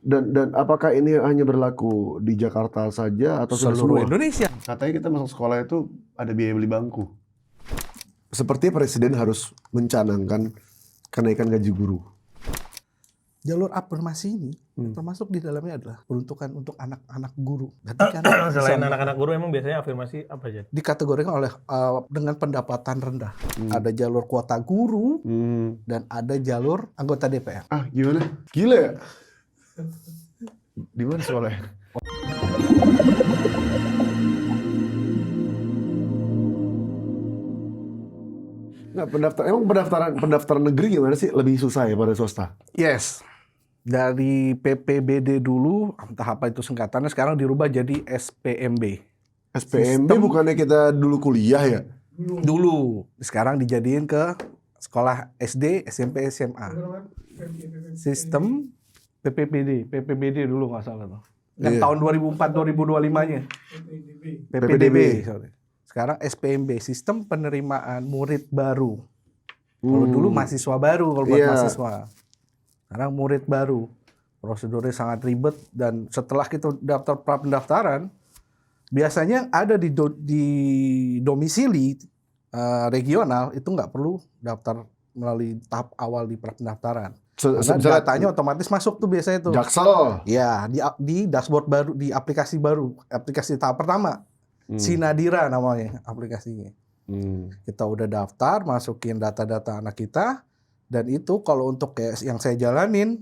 Dan apakah ini hanya berlaku di Jakarta saja atau sudah Seluruh semua? Indonesia. Katanya kita masuk sekolah itu ada biaya beli bangku. Seperti Presiden harus mencanangkan kenaikan gaji guru. Jalur afirmasi ini termasuk di dalamnya adalah peruntukan untuk anak-anak guru. Berarti kan Selain anak-anak guru emang biasanya afirmasi apa aja? dikategorikan oleh dengan pendapatan rendah. Ada jalur kuota guru dan ada jalur anggota DPR. Ah, gimana? Gila ya? Di mana sekolahnya? Nggak, pendaftaran negeri gimana sih? Lebih susah ya pada swasta? Yes. Dari PPBD dulu, entah apa itu singkatannya, sekarang dirubah jadi SPMB. SPMB bukannya kita dulu kuliah ya? Dulu. Sekarang dijadiin ke sekolah SD, SMP, SMA. Sistem PPBD dulu nggak salah tuh. Yang Iya. tahun 2004-2025-nya. PPDB. Sorry. Sekarang SPMB, Sistem Penerimaan Murid Baru. Kalau dulu mahasiswa baru, kalau buat Iya. mahasiswa. Sekarang murid baru. Prosedurnya sangat ribet dan setelah kita daftar pra-pendaftaran, biasanya ada di domisili regional itu nggak perlu daftar melalui tahap awal di pra-pendaftaran. Karena datanya otomatis masuk tuh biasanya tuh. Jaksel. Ya, di dashboard baru, di aplikasi baru, aplikasi tahap pertama. Sinadira namanya aplikasinya. Kita udah daftar, masukin data-data anak kita, dan itu kalau untuk kayak yang saya jalanin,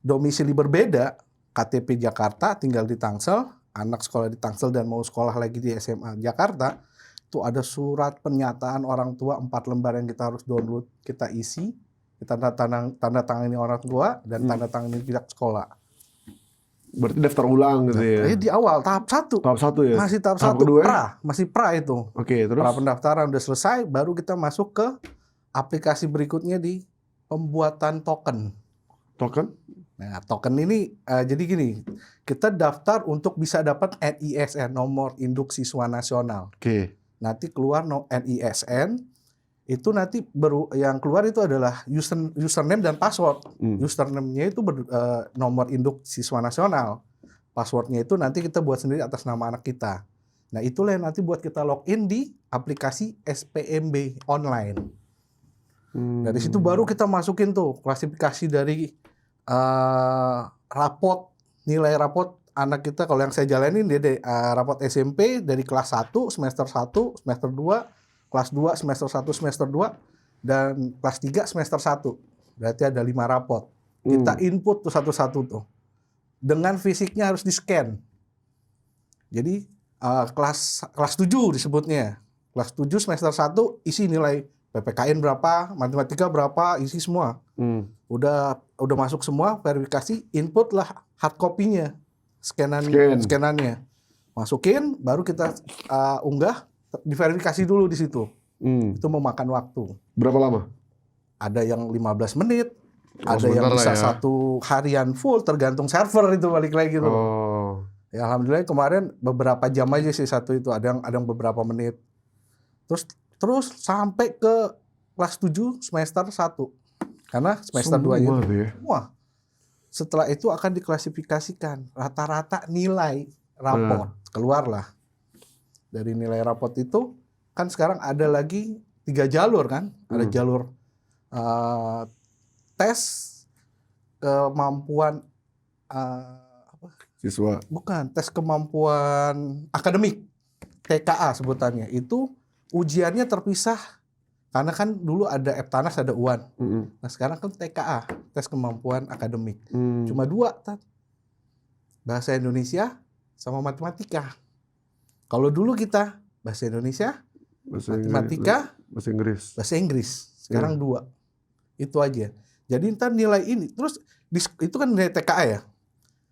domisili berbeda, KTP Jakarta, tinggal di Tangsel, anak sekolah di Tangsel dan mau sekolah lagi di SMA Jakarta, itu ada surat pernyataan orang tua 4 lembar yang kita harus download, kita isi, kita tanda tangani orang tua, dan tanda tangani pihak sekolah. Berarti daftar ulang gitu ya? Di awal, tahap 1. Tahap 1 ya? Masih tahap 1, kedua? masih pra itu. Oke, terus? Pra pendaftaran udah selesai, baru kita masuk ke aplikasi berikutnya di pembuatan token. Token? Nah, token ini jadi gini, kita daftar untuk bisa dapat NISN, nomor induk siswa nasional. Oke. Nanti keluar NISN, itu nanti baru yang keluar itu adalah username dan password. Username-nya itu nomor induk siswa nasional. Password-nya itu nanti kita buat sendiri atas nama anak kita. Nah, itulah yang nanti buat kita login di aplikasi SPMB online. Dari situ baru kita masukin tuh klasifikasi dari rapot, nilai rapot anak kita. Kalau yang saya jalanin dia rapot SMP dari kelas 1, semester 1, semester 2, kelas 2, semester 1, semester 2, dan kelas 3, semester 1. Berarti ada 5 rapot. Kita input tuh satu-satu tuh. Dengan fisiknya harus di-scan. Jadi kelas 7 disebutnya. Kelas 7 semester 1 isi nilai PPKN berapa, matematika berapa, isi semua. Udah masuk semua, verifikasi, input lah hard copy-nya. Scanannya. Masukin, baru kita unggah, diverifikasi dulu di situ. Itu memakan waktu. Berapa lama? Ada yang 15 menit, ada sebentar yang bisa lah ya. 1 harian full, tergantung server itu balik lagi gitu. Ya alhamdulillah kemarin beberapa jam aja sih satu itu, ada yang beberapa menit. Terus sampai ke kelas 7 semester 1. Karena semester 2 itu semua. Setelah itu akan diklasifikasikan rata-rata nilai raport. Keluarlah. Dari nilai raport itu kan sekarang ada lagi 3 jalur kan. Ada jalur tes kemampuan Siswa. bukan, tes kemampuan akademik, TKA sebutannya. Itu ujiannya terpisah karena kan dulu ada Eptanas, ada UAN. Nah sekarang kan TKA, tes kemampuan akademik. Cuma 2, bahasa Indonesia sama matematika. Kalau dulu kita bahasa Indonesia, matematika, bahasa Inggris. Sekarang 2. Itu aja. Jadi ntar nilai ini, terus itu kan nilai TKA ya.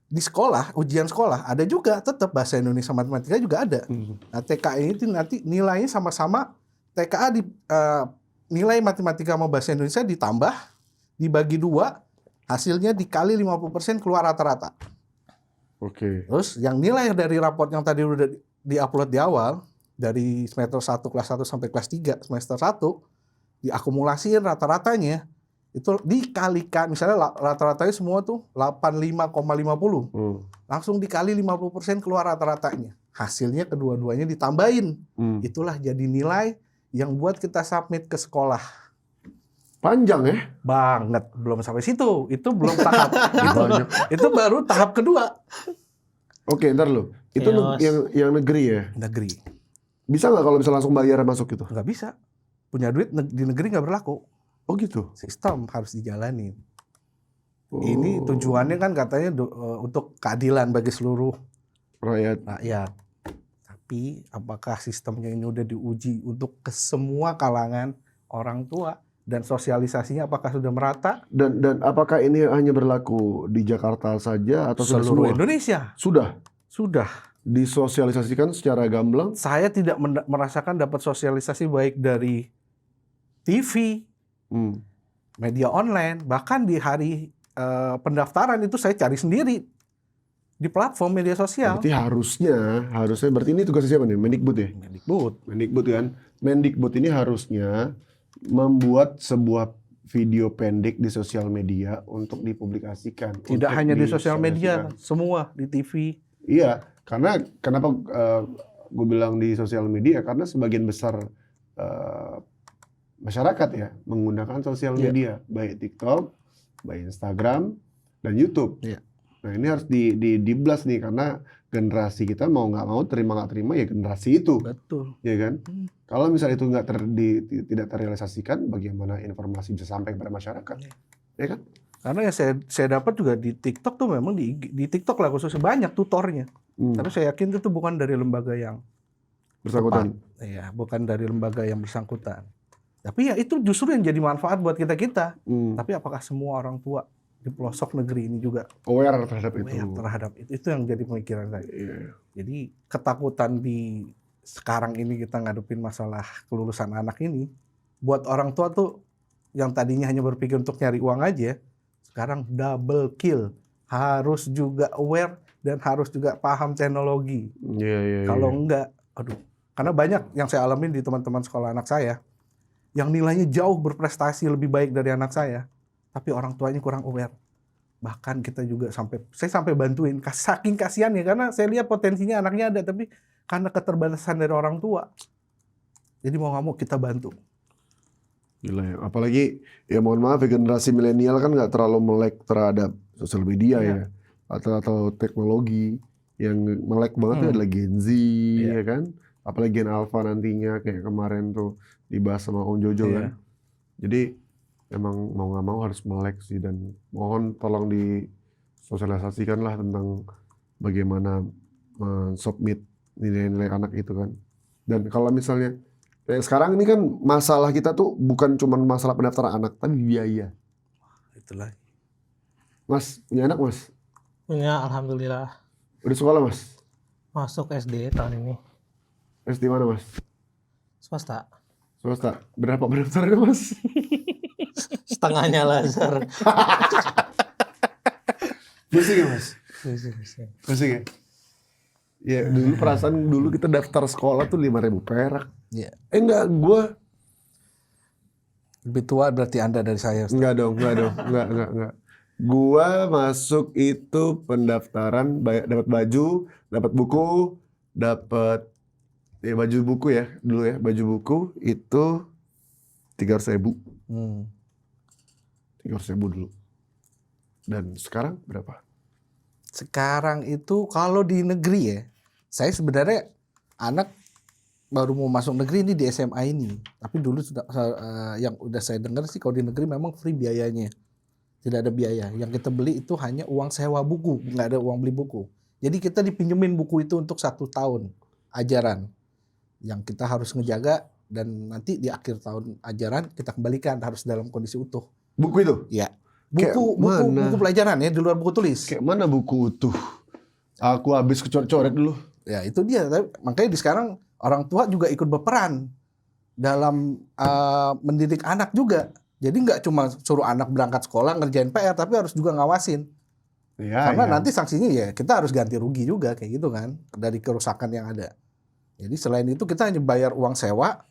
Di sekolah, ujian sekolah, ada juga tetap bahasa Indonesia matematika juga ada. Nah TKA itu nanti nilainya sama-sama, TKA nilai matematika sama bahasa Indonesia ditambah, dibagi 2, hasilnya dikali 50% keluar rata-rata. Oke. Terus yang nilai dari raport yang tadi udah di-upload di awal, dari semester 1 kelas 1 sampai kelas 3 semester 1, diakumulasiin rata-ratanya, Itu dikalikan, misalnya rata-ratanya semua tuh 85,50. Langsung dikali 50% keluar rata-ratanya. Hasilnya kedua-duanya ditambahin. Itulah jadi nilai yang buat kita submit ke sekolah. Panjang ya? Banget, belum sampai situ. Itu belum tahap. itu baru tahap kedua. Oke, ntar lu. Itu yang negeri ya? Negeri. Bisa nggak kalau misalnya langsung bayar masuk gitu? Nggak bisa. Punya duit di negeri nggak berlaku. Oh gitu? Sistem harus dijalanin. Oh. Ini tujuannya kan katanya untuk keadilan bagi seluruh rakyat. Tapi apakah sistemnya ini udah diuji untuk ke semua kalangan orang tua? Dan sosialisasinya apakah sudah merata? Dan apakah ini hanya berlaku di Jakarta saja atau Seluruh semua? Indonesia? Sudah Disosialisasikan secara gamblang? Saya tidak merasakan dapat sosialisasi baik dari TV, media online, bahkan di hari pendaftaran itu saya cari sendiri di platform media sosial. Berarti harusnya berarti ini tugasnya siapa nih? Mendikbud ya? Mendikbud kan. Mendikbud ini harusnya membuat sebuah video pendek di sosial media untuk dipublikasikan. Tidak hanya di sosial media, semua di TV. Iya, karena kenapa gue bilang di sosial media? Karena sebagian besar masyarakat ya menggunakan sosial media, baik TikTok, baik Instagram, dan YouTube. Iya. Nah ini harus di-blast nih, karena generasi kita mau nggak mau, terima nggak terima ya generasi itu. Betul. Ya kan? Kalau misalnya itu tidak terrealisasikan, bagaimana informasi bisa sampai kepada masyarakat? Ya kan? Karena yang saya dapat juga di TikTok tuh memang di TikTok lah khususnya banyak tutornya. Tapi saya yakin itu bukan dari lembaga yang Bersangkutan. Iya, bukan dari lembaga yang bersangkutan. Tapi ya itu justru yang jadi manfaat buat kita-kita. Tapi apakah semua orang tua di pelosok negeri ini juga Aware terhadap itu. Itu yang jadi pemikiran saya. Iya. Jadi ketakutan di sekarang ini kita ngadepin masalah kelulusan anak ini, buat orang tua tuh yang tadinya hanya berpikir untuk nyari uang aja, sekarang double kill. Harus juga aware dan harus juga paham teknologi. Iya. Kalau enggak, aduh. Karena banyak yang saya alamin di teman-teman sekolah anak saya, yang nilainya jauh berprestasi lebih baik dari anak saya, tapi orang tuanya kurang aware. Bahkan kita juga saya sampai bantuin, saking kasihannya, karena saya lihat potensinya anaknya ada, tapi karena keterbatasan dari orang tua, jadi mau nggak mau kita bantu. Gila ya. Apalagi ya mohon maaf ya, generasi milenial kan nggak terlalu melek terhadap sosial media ya atau teknologi. Yang melek banget itu adalah Gen Z ya kan. Apalagi Gen Alpha nantinya kayak kemarin tuh dibahas sama Om Jojo kan. Jadi emang mau nggak mau harus melek sih, dan mohon tolong disosialisasikan lah tentang bagaimana submit nilai-nilai anak itu kan. Dan kalau misalnya kayak sekarang ini kan masalah kita tuh bukan cuma masalah pendaftaran anak, tapi biaya. Itulah. Mas, punya anak Mas? Punya, alhamdulillah. Udah sekolah Mas? Masuk SD tahun ini. SD mana Mas? Swasta. Swasta. Berapa pendaftarannya Mas? Setengahnya Lazar. Pusing ya Mas? Pusing ya? Ya dulu perasaan dulu kita daftar sekolah tuh 5.000 perak. Iya. Enggak, gua Lebih tua berarti Anda dari saya. Ustaz. enggak dong. Enggak. Gua masuk itu pendaftaran dapat baju, dapat buku, dapat baju buku ya dulu ya, baju buku itu 300.000. 300.000 dulu. Dan sekarang berapa? Sekarang itu kalau di negeri ya, saya sebenarnya anak baru mau masuk negeri ini di SMA ini. Tapi dulu sudah yang udah saya dengar sih kalau di negeri memang free biayanya. Tidak ada biaya. Yang kita beli itu hanya uang sewa buku, nggak ada uang beli buku. Jadi kita dipinjemin buku itu untuk 1 tahun ajaran. Yang kita harus ngejaga dan nanti di akhir tahun ajaran kita kembalikan, harus dalam kondisi utuh. Buku itu? Iya. Kayak mana? Buku pelajaran ya, di luar buku tulis. Kayak mana buku utuh? Aku habis kecoret-coret dulu. Ya itu dia. Makanya di sekarang orang tua juga ikut berperan dalam mendidik anak juga. Jadi nggak cuma suruh anak berangkat sekolah ngerjain PR, tapi harus juga ngawasin. Karena nanti sanksinya ya kita harus ganti rugi juga kayak gitu kan, dari kerusakan yang ada. Jadi selain itu kita hanya bayar uang sewa,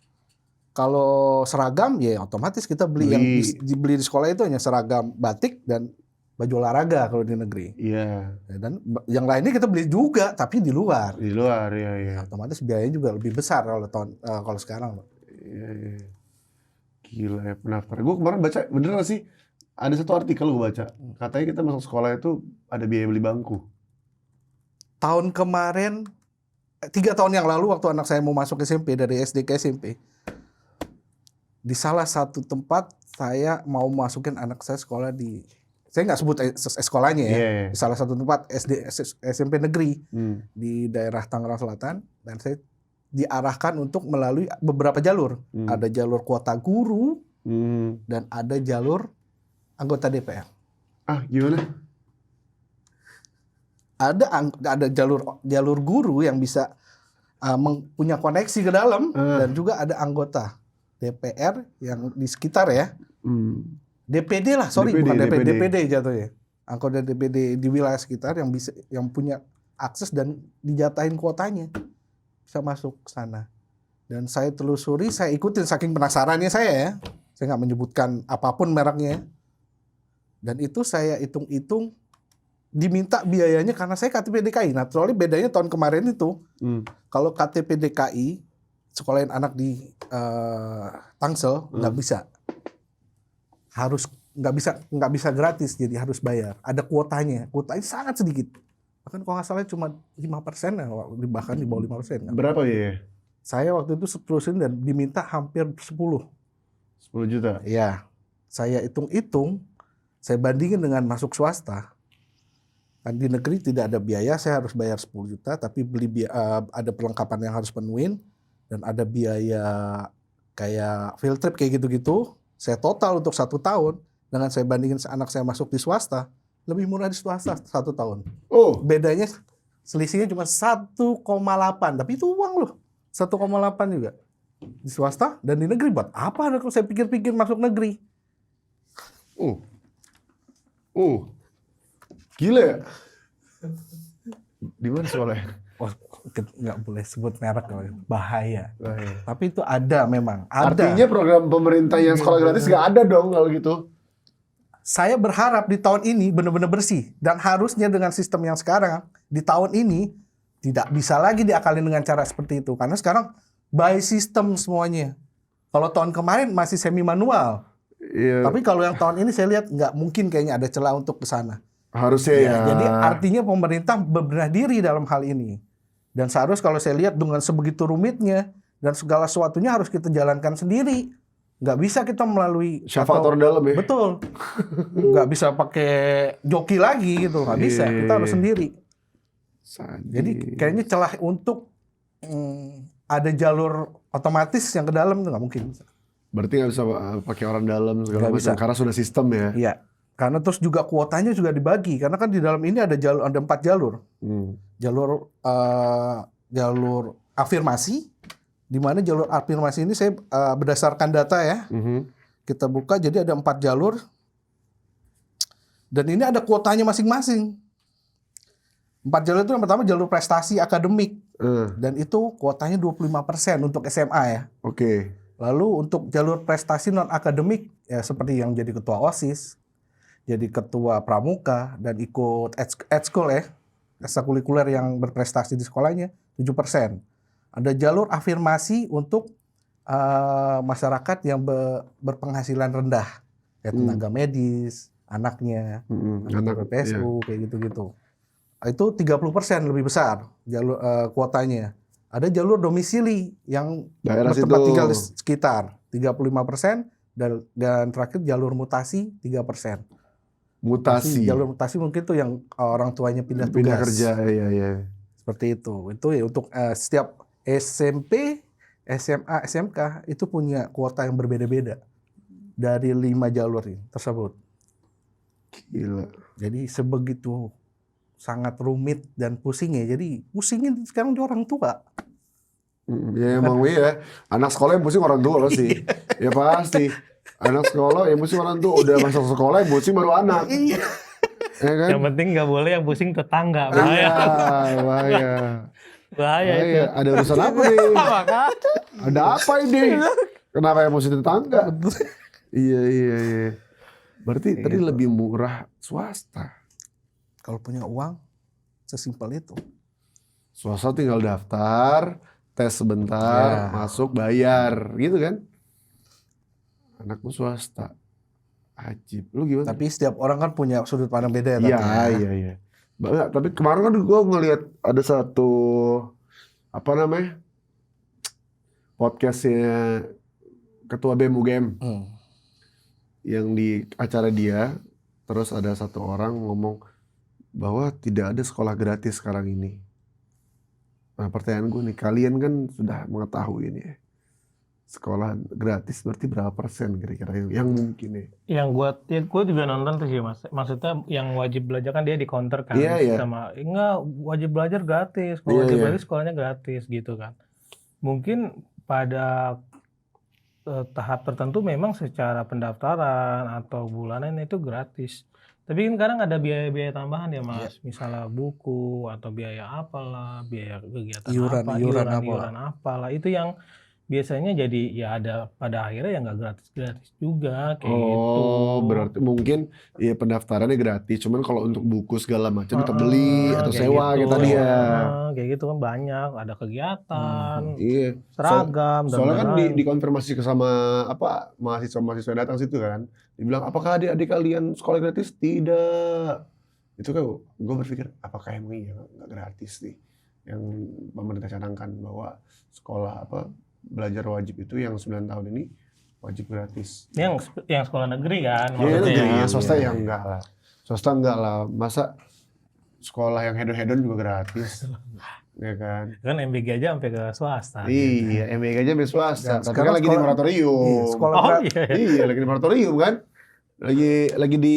Kalau seragam ya otomatis kita beli yang dibeli di sekolah itu hanya seragam batik dan baju olahraga kalau di negeri. Iya. Ya, dan yang lainnya kita beli juga tapi di luar. Di luar, ya. Otomatis biayanya juga lebih besar kalau sekarang. Iya. Gila ya, penasaran. Gue kemarin baca, bener gak sih? Ada satu artikel gue baca, katanya kita masuk sekolah itu ada biaya beli bangku. Tahun kemarin, 3 tahun yang lalu waktu anak saya mau masuk SMP, dari SD ke SMP, di salah satu tempat saya mau masukin anak saya sekolah saya nggak sebut sekolahnya ya, di salah satu tempat SMP negeri di daerah Tangerang Selatan, dan saya diarahkan untuk melalui beberapa jalur. Ada jalur kuota guru dan ada jalur anggota DPR. Ah, gimana? Ada jalur guru yang bisa punya koneksi ke dalam, dan juga ada anggota DPR yang di sekitar ya. DPD lah, bukan DPD jatuhnya. Anggota DPD di wilayah sekitar yang punya akses dan dijatahin kuotanya bisa masuk ke sana. Dan saya telusuri, saya ikutin saking penasarannya saya ya. Saya nggak menyebutkan apapun mereknya. Dan itu saya hitung-hitung, diminta biayanya karena saya KTP DKI. Nah, soalnya bedanya tahun kemarin itu, kalau KTP DKI sekolahin anak di Tangsel nggak bisa, nggak bisa gratis, jadi harus bayar. Ada kuotanya sangat sedikit. Bahkan kalau nggak salah cuma 5%, bahkan di bawah 5%. Berapa ya? Saya waktu itu terusin dan diminta hampir 10 juta. Iya, saya hitung-hitung, saya bandingin dengan masuk swasta. Kan di negeri tidak ada biaya, saya harus bayar 10 juta, tapi ada perlengkapan yang harus penuhin, dan ada biaya kayak field trip kayak gitu-gitu. Saya total untuk 1 tahun, dengan saya bandingin anak saya masuk di swasta, lebih murah di swasta 1 tahun. Oh, Bedanya selisihnya cuma 1,8, tapi itu uang loh. 1,8 juga. Di swasta dan di negeri, buat apa kalau saya pikir-pikir masuk negeri? Gila ya? Di mana sekolahnya? Oh, nggak boleh sebut merek, bahaya. Tapi itu ada memang. Ada. Artinya program pemerintah yang sekolah gratis nggak ada dong kalau gitu. Saya berharap di tahun ini benar-benar bersih. Dan harusnya dengan sistem yang sekarang, di tahun ini, tidak bisa lagi diakalin dengan cara seperti itu. Karena sekarang by system semuanya. Kalau tahun kemarin masih semi manual. Iya. Tapi kalau yang tahun ini saya lihat nggak mungkin kayaknya ada celah untuk ke sana. Harusnya ya. Jadi artinya pemerintah berbenah diri dalam hal ini. Dan seharusnya kalau saya lihat dengan sebegitu rumitnya dan segala sesuatunya harus kita jalankan sendiri. Nggak bisa kita melalui Syafaat orang dalam ya. Betul. Nggak bisa pakai joki lagi gitu. Nggak bisa. Kita harus sendiri. Jadi kayaknya celah untuk ada jalur otomatis yang ke dalam itu nggak mungkin. Berarti nggak bisa pakai orang dalam segala Nggak macam bisa. karena sudah sistem ya. Iya. Karena terus juga kuotanya juga dibagi. Karena kan di dalam ini ada 4 jalur. Jalur afirmasi, di mana jalur afirmasi ini saya berdasarkan data ya. Kita buka, jadi ada 4 jalur. Dan ini ada kuotanya masing-masing. 4 jalur itu yang pertama jalur prestasi akademik. Dan itu kuotanya 25% untuk SMA ya. Oke. Lalu untuk jalur prestasi non akademik ya seperti yang jadi ketua OSIS, jadi ketua pramuka dan ikut ekskul ya, ekstrakurikuler yang berprestasi di sekolahnya 7%. Ada jalur afirmasi untuk masyarakat yang berpenghasilan rendah, ya tenaga medis, anaknya, anak PPSU kayak gitu-gitu. Itu 30% lebih besar jalur kuotanya. Ada jalur domisili yang Daerah bertempat situ. tinggal di sekitar 35%, dan terakhir jalur mutasi 3%. Mutasi. Jalur mutasi mungkin tuh yang orang tuanya pindah tugas. Pindah kerja, iya. Seperti itu. Itu ya untuk setiap SMP, SMA, SMK itu punya kuota yang berbeda-beda dari 5 jalur ini tersebut. Gila. Jadi sebegitu sangat rumit dan pusing ya. Jadi pusingin sekarang di orang tua. Ya emang ya. Anak sekolah yang pusing orang tua pasti. Ya pasti. Anak sekolah yang pusing orang tua. Udah masuk sekolah yang pusing baru anak. Iya. Ya kan? Yang penting nggak boleh yang pusing tetangga. Iya, Bahaya itu. Ada urusan apa nih? Maka Ada apa ini? Kenapa emosi tetangga? Betul. Iya. Berarti tadi Gitu. lebih murah swasta. Kalau punya uang, sesimpel itu. Swasta tinggal daftar, tes sebentar, Ya. masuk bayar, gitu kan? Anakmu swasta, ajib. Lu gimana? Tapi setiap orang kan punya sudut pandang beda ya. Iya, Tat, ya. iya. Enggak, tapi kemarin kan gue ngelihat ada satu apa namanya podcastnya ketua BEM UGM Hmm. yang di acara dia, terus ada satu orang ngomong bahwa tidak ada sekolah gratis sekarang ini. Nah, pertanyaan gue nih, kalian kan sudah mengetahui ini ya. Sekolah gratis berarti berapa persen kira-kira yang mungkin ya? Yang gue juga nonton tuh sih mas. Maksudnya yang wajib belajar kan dia di counter kan Iya. sama enggak wajib belajar gratis, kalau Iya, wajib iya. belajar sekolahnya gratis gitu kan. Mungkin pada tahap tertentu memang secara pendaftaran atau bulanan itu gratis. Tapi kan kadang ada biaya-biaya tambahan ya mas, misalnya buku atau biaya apalah, biaya kegiatan iuran apalah, itu yang biasanya jadi ya ada pada akhirnya ya nggak gratis juga kayak gitu. Oh, berarti mungkin ya pendaftarannya gratis, cuman kalau untuk buku segala macam tetap beli atau Kayak sewa gitu. kayak tadi ya. Kayak gitu kan banyak, ada kegiatan, Iya. seragam dan Soalnya kan lain-lain. dikonfirmasi ke sama apa mahasiswa-mahasiswa yang datang situ kan, dibilang apakah adik-adik kalian sekolah gratis? Tidak. Itu kan gue berpikir apakah emang iya nggak gratis nih yang pemerintah canangkan bahwa sekolah belajar wajib itu yang 9 tahun ini wajib gratis. Yang sekolah negeri kan, Ya maksudnya negeri, ya. ya swasta ya enggak lah. Swasta enggak lah. Masa sekolah yang hedon-hedon juga gratis? Ya kan? Kan MBG aja sampai ke swasta. Iya, MBK aja sampai swasta. Dan Tapi sekarang kan lagi di sekolah- moratorium. Iya, sekolah Oh gratis. iya. Iya, lagi di moratorium kan? Lagi di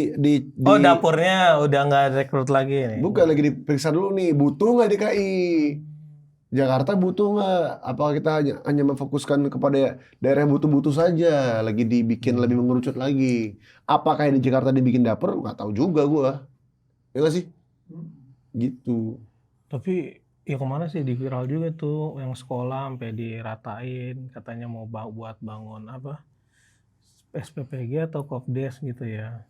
Oh dapurnya udah nggak rekrut lagi nih. bukan lagi diperiksa dulu nih, butuh nggak DKI? Jakarta butuh nggak? Apakah kita hanya memfokuskan kepada daerah yang butuh-butuh saja? Lagi dibikin lebih mengerucut lagi. Apakah yang di Jakarta dibikin dapur? Nggak tahu juga gua. Ya nggak sih? Gitu. Tapi ya kemana sih di viral juga tuh yang sekolah sampai diratain katanya mau buat bangun apa SPPG atau Kopdes gitu ya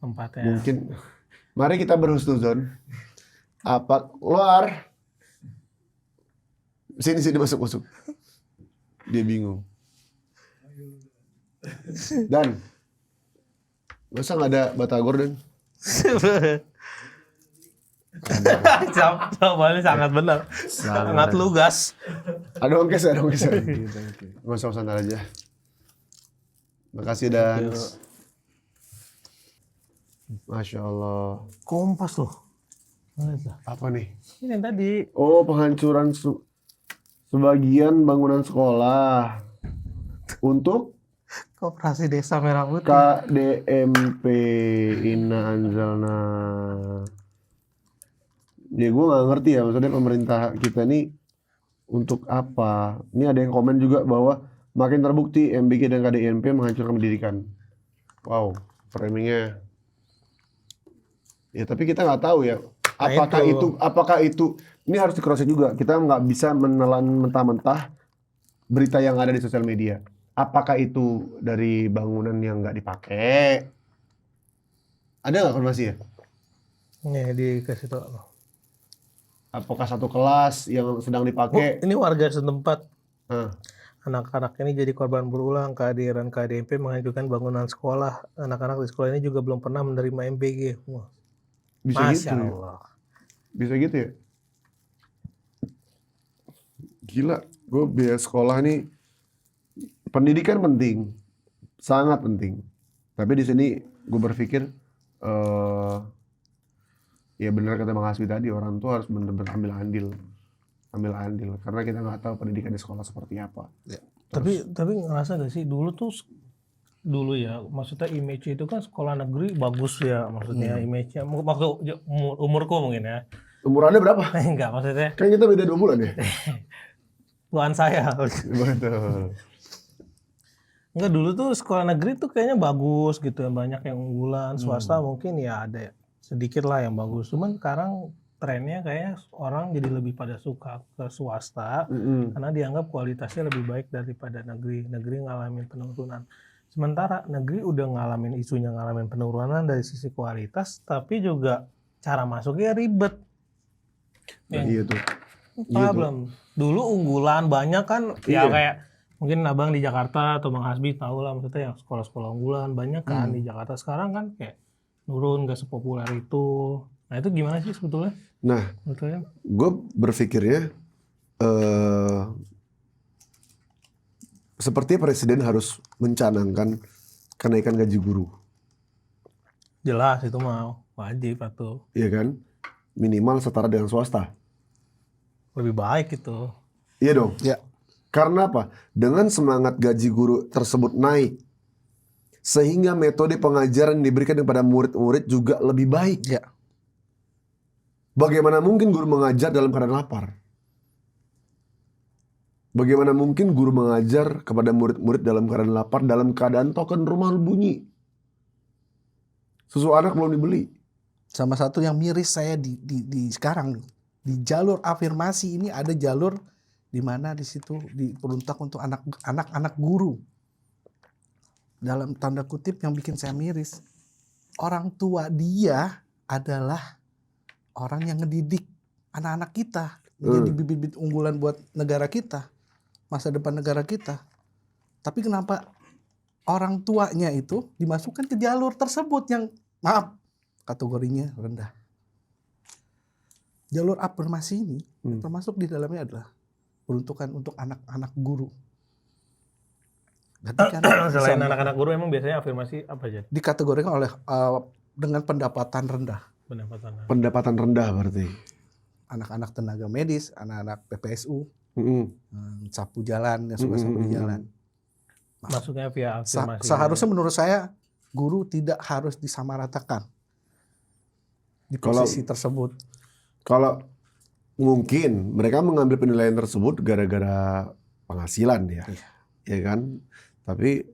tempatnya. Mungkin. Mari kita berhusnuzon. Apa luar? Sini masuk. Dia bingung. Dan masa nggak ada Batagor dan? Jawabannya sangat benar. Sangat lugas. Ada ongkes. Nggak usah santai aja. Makasih dan. Masya Allah. Kompas loh. Apa nih? Ini yang tadi. Oh, penghancuran sebagian bangunan sekolah untuk Koperasi Desa Merah Putih. KDMP Inna Anzalna. Ya gue nggak ngerti ya, maksudnya pemerintah kita nih untuk apa? Ini ada yang komen juga bahwa makin terbukti MBG dan KDMP menghancurkan pendidikan. Wow, framingnya. Ya tapi kita nggak tahu ya. Apakah itu ini harus dikrosek juga. Kita nggak bisa menelan mentah-mentah berita yang ada di sosial media. Apakah itu dari bangunan yang nggak dipakai? Ada nggak konfirmasi ya? Nih dikasih tau. Apakah satu kelas yang sedang dipakai? Ini warga setempat. Hah. Anak-anak ini jadi korban berulang kehadiran KDMP menghancurkan bangunan sekolah. Anak-anak di sekolah ini juga belum pernah menerima MBG. Wah, Bisa Masya gitu ya? Allah. Bisa gitu ya? Gila, gue biaya sekolah nih pendidikan penting, sangat penting. Tapi di sini gue berpikir ya benar kata Bang Hasbi tadi, orang tua harus benar-benar ambil andil karena kita nggak tahu pendidikan di sekolah seperti apa. Ya. Tapi ngerasa gak sih dulu ya, maksudnya image itu kan sekolah negeri bagus ya, maksudnya image-nya. Maksud umurku mungkin ya. Umur Anda berapa? Enggak, maksudnya Kan kita beda 2 bulan ya? tuan saya. Betul. Enggak, dulu tuh sekolah negeri tuh kayaknya bagus gitu ya, banyak yang unggulan. Swasta mungkin ya ada sedikit lah yang bagus. Cuman sekarang trennya kayak orang jadi lebih pada suka ke swasta karena dianggap kualitasnya lebih baik daripada negeri. Negeri ngalamin penurunan. Sementara negeri udah ngalamin penurunan dari sisi kualitas, tapi juga cara masuknya ribet. Nah, iya tuh. Problem. Dulu unggulan banyak kan, ya kayak mungkin abang di Jakarta atau Bang Hasbi tahu lah maksudnya yang sekolah-sekolah unggulan banyak kan di Jakarta. Sekarang kan kayak nurun, gak sepopuler itu. Nah itu gimana sih sebetulnya? Nah, gue berpikirnya sepertinya presiden harus mencanangkan kenaikan gaji guru. Jelas itu mah wajib atau Iya kan? Minimal setara dengan swasta. lebih baik itu. Iya dong. Ya. Karena apa? Dengan semangat gaji guru tersebut naik, sehingga metode pengajaran yang diberikan kepada murid-murid juga lebih baik. Ya. Bagaimana mungkin guru mengajar dalam keadaan lapar? Bagaimana mungkin guru mengajar kepada murid-murid dalam keadaan lapar, dalam keadaan token rumah bunyi? Susu anak belum dibeli. Sama satu yang miris saya di sekarang nih. Di jalur afirmasi ini ada jalur di mana di situ diperuntuk untuk anak-anak guru. Dalam tanda kutip yang bikin saya miris. Orang tua dia adalah orang yang ngedidik anak-anak kita menjadi bibit-bibit unggulan buat negara kita, masa depan negara kita. Tapi kenapa orang tuanya itu dimasukkan ke jalur tersebut yang maaf kategorinya rendah. Jalur afirmasi ini termasuk di dalamnya adalah peruntukan untuk anak-anak guru. Berarti kan Selain anak-anak guru emang biasanya afirmasi apa aja? dikategorikan oleh dengan pendapatan rendah. Pendapatan rendah berarti. Anak-anak tenaga medis, anak-anak PPSU, sapu jalan yang suka sapu di jalan. Masuknya via afirmasi. Seharusnya menurut saya guru tidak harus disamaratakan di posisi tersebut. Kalau mungkin mereka mengambil penilaian tersebut gara-gara penghasilan ya, ya kan? Tapi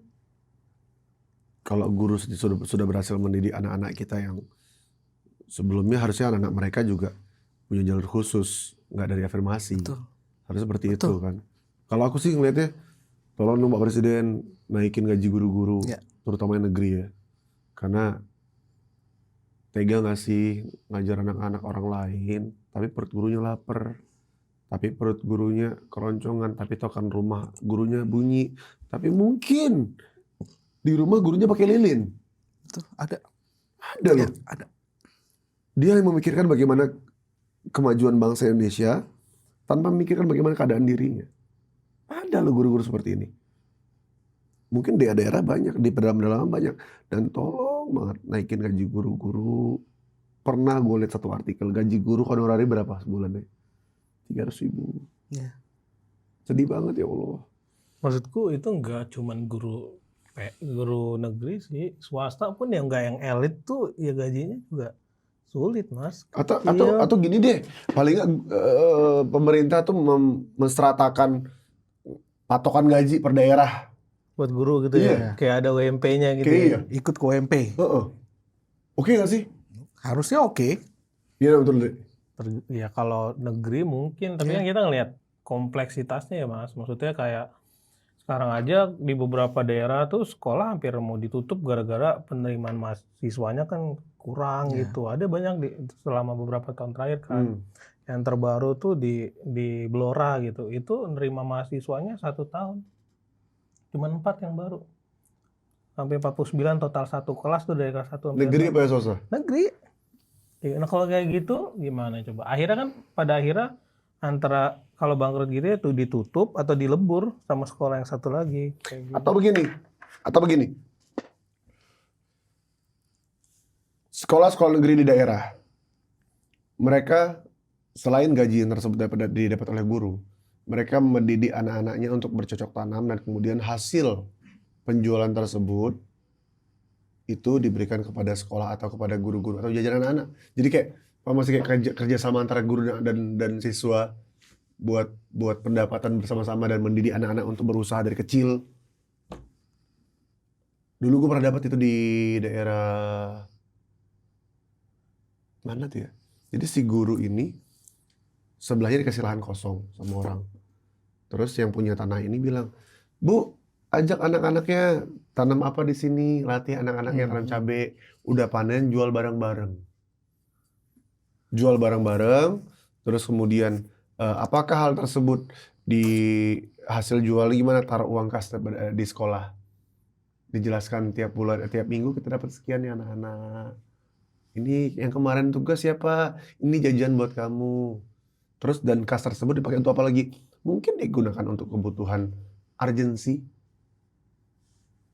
kalau guru sudah berhasil mendidik anak-anak kita yang sebelumnya harusnya anak-anak mereka juga punya jalur khusus, nggak dari afirmasi. Betul. Harus seperti itu kan. Kalau aku sih ngeliatnya, tolong dong Pak Presiden naikin gaji guru-guru, terutama yang negeri ya. Karena tega nggak sih ngajar anak-anak orang lain, tapi perut gurunya lapar, tapi perut gurunya keroncongan, tapi tokan rumah gurunya bunyi, tapi mungkin di rumah gurunya pakai lilin. Itu ada loh. Ada. Dia yang memikirkan bagaimana kemajuan bangsa Indonesia tanpa memikirkan bagaimana keadaan dirinya. Ada loh guru-guru seperti ini. Mungkin di daerah banyak, di pedalaman banyak. Dan tolong banget naikin gaji guru-guru. Pernah gue lihat satu artikel, gaji guru honorari berapa sebulannya? 300.000. Ya. Sedih banget ya Allah. Maksudku itu enggak cuman guru negeri sih, swasta pun yang enggak yang elit tuh ya gajinya juga sulit mas. Atau gini deh, paling nggak pemerintah tuh menstratakan patokan gaji per daerah. Buat guru gitu ya, kayak ada UMP-nya gitu. Iya. Ikut ke UMP. Oke nggak sih? Harusnya oke. Iya betul deh. Ya kalau negeri mungkin, tapi kan kita ngelihat kompleksitasnya ya mas. Maksudnya kayak sekarang aja di beberapa daerah tuh sekolah hampir mau ditutup gara-gara penerimaan mahasiswanya kan kurang gitu. Ada banyak selama beberapa tahun terakhir kan. Yang terbaru tuh di Blora gitu. Itu nerima mahasiswanya 1 tahun. Cuman 4 yang baru. Sampai 49 total satu kelas tuh dari kelas 1 sampai Negeri apa ya swasta? Negeri. Nah kalau kayak gitu gimana coba? Akhirnya kan pada akhirnya antara kalau bangkrut gitu ya tuh ditutup atau dilebur sama sekolah yang satu lagi. Kayak gitu. Atau begini. Sekolah-sekolah negeri di daerah. Mereka selain gaji yang tersebut didapat oleh guru, mereka mendidik anak-anaknya untuk bercocok tanam dan kemudian hasil penjualan tersebut itu diberikan kepada sekolah atau kepada guru-guru atau jajaran anak. Jadi kayak masih kayak kerja sama antara guru dan siswa buat pendapatan bersama-sama dan mendidik anak-anak untuk berusaha dari kecil. Dulu gue pernah dapat itu di daerah mana tuh ya? Jadi si guru ini sebelahnya dikasih lahan kosong sama orang. Terus yang punya tanah ini bilang, "Bu, ajak anak-anaknya tanam apa di sini, latih anak-anaknya tanam cabai, udah panen jual bareng-bareng." Jual bareng-bareng, terus kemudian apakah hal tersebut di hasil jual gimana, taruh uang kas di sekolah. Dijelaskan tiap bulan, tiap minggu kita dapat sekian ya anak-anak. Ini yang kemarin tugas siapa? Ini jajan buat kamu. Terus dan kas tersebut dipakai untuk apa lagi? Mungkin digunakan untuk kebutuhan urgensi.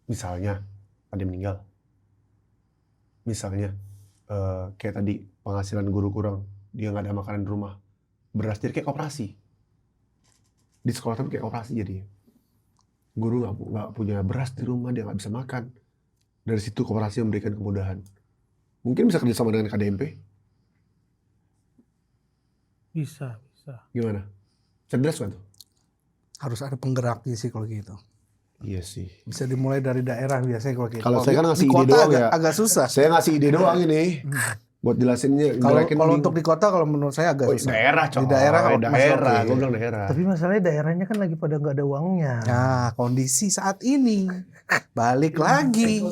Misalnya ada yang meninggal. Misalnya kayak tadi penghasilan guru kurang, dia nggak ada makanan di rumah. Beras jadi kayak koperasi. Di sekolah tapi kayak koperasi jadinya. Guru nggak punya beras di rumah, dia nggak bisa makan. Dari situ koperasi memberikan kemudahan. Mungkin bisa kerjasama dengan KDMP. Bisa. Gimana? Cerdas kan tuh? Harus ada penggeraknya sih kalau gitu. Iya sih. Bisa dimulai dari daerah biasanya kalau gitu. Kalau saya kan ngasih di ide kota doang agak, ya. agak susah. Saya ngasih ide doang ini. Buat jelasinnya. Kalau gerakin kalau bingung. untuk di kota kalau menurut saya agak Oh, susah. daerah, Di daerah kalau masih daerah. oke. Gue bilang daerah. Tapi masalahnya daerahnya kan lagi pada nggak ada uangnya. Nah, kondisi saat ini balik lagi.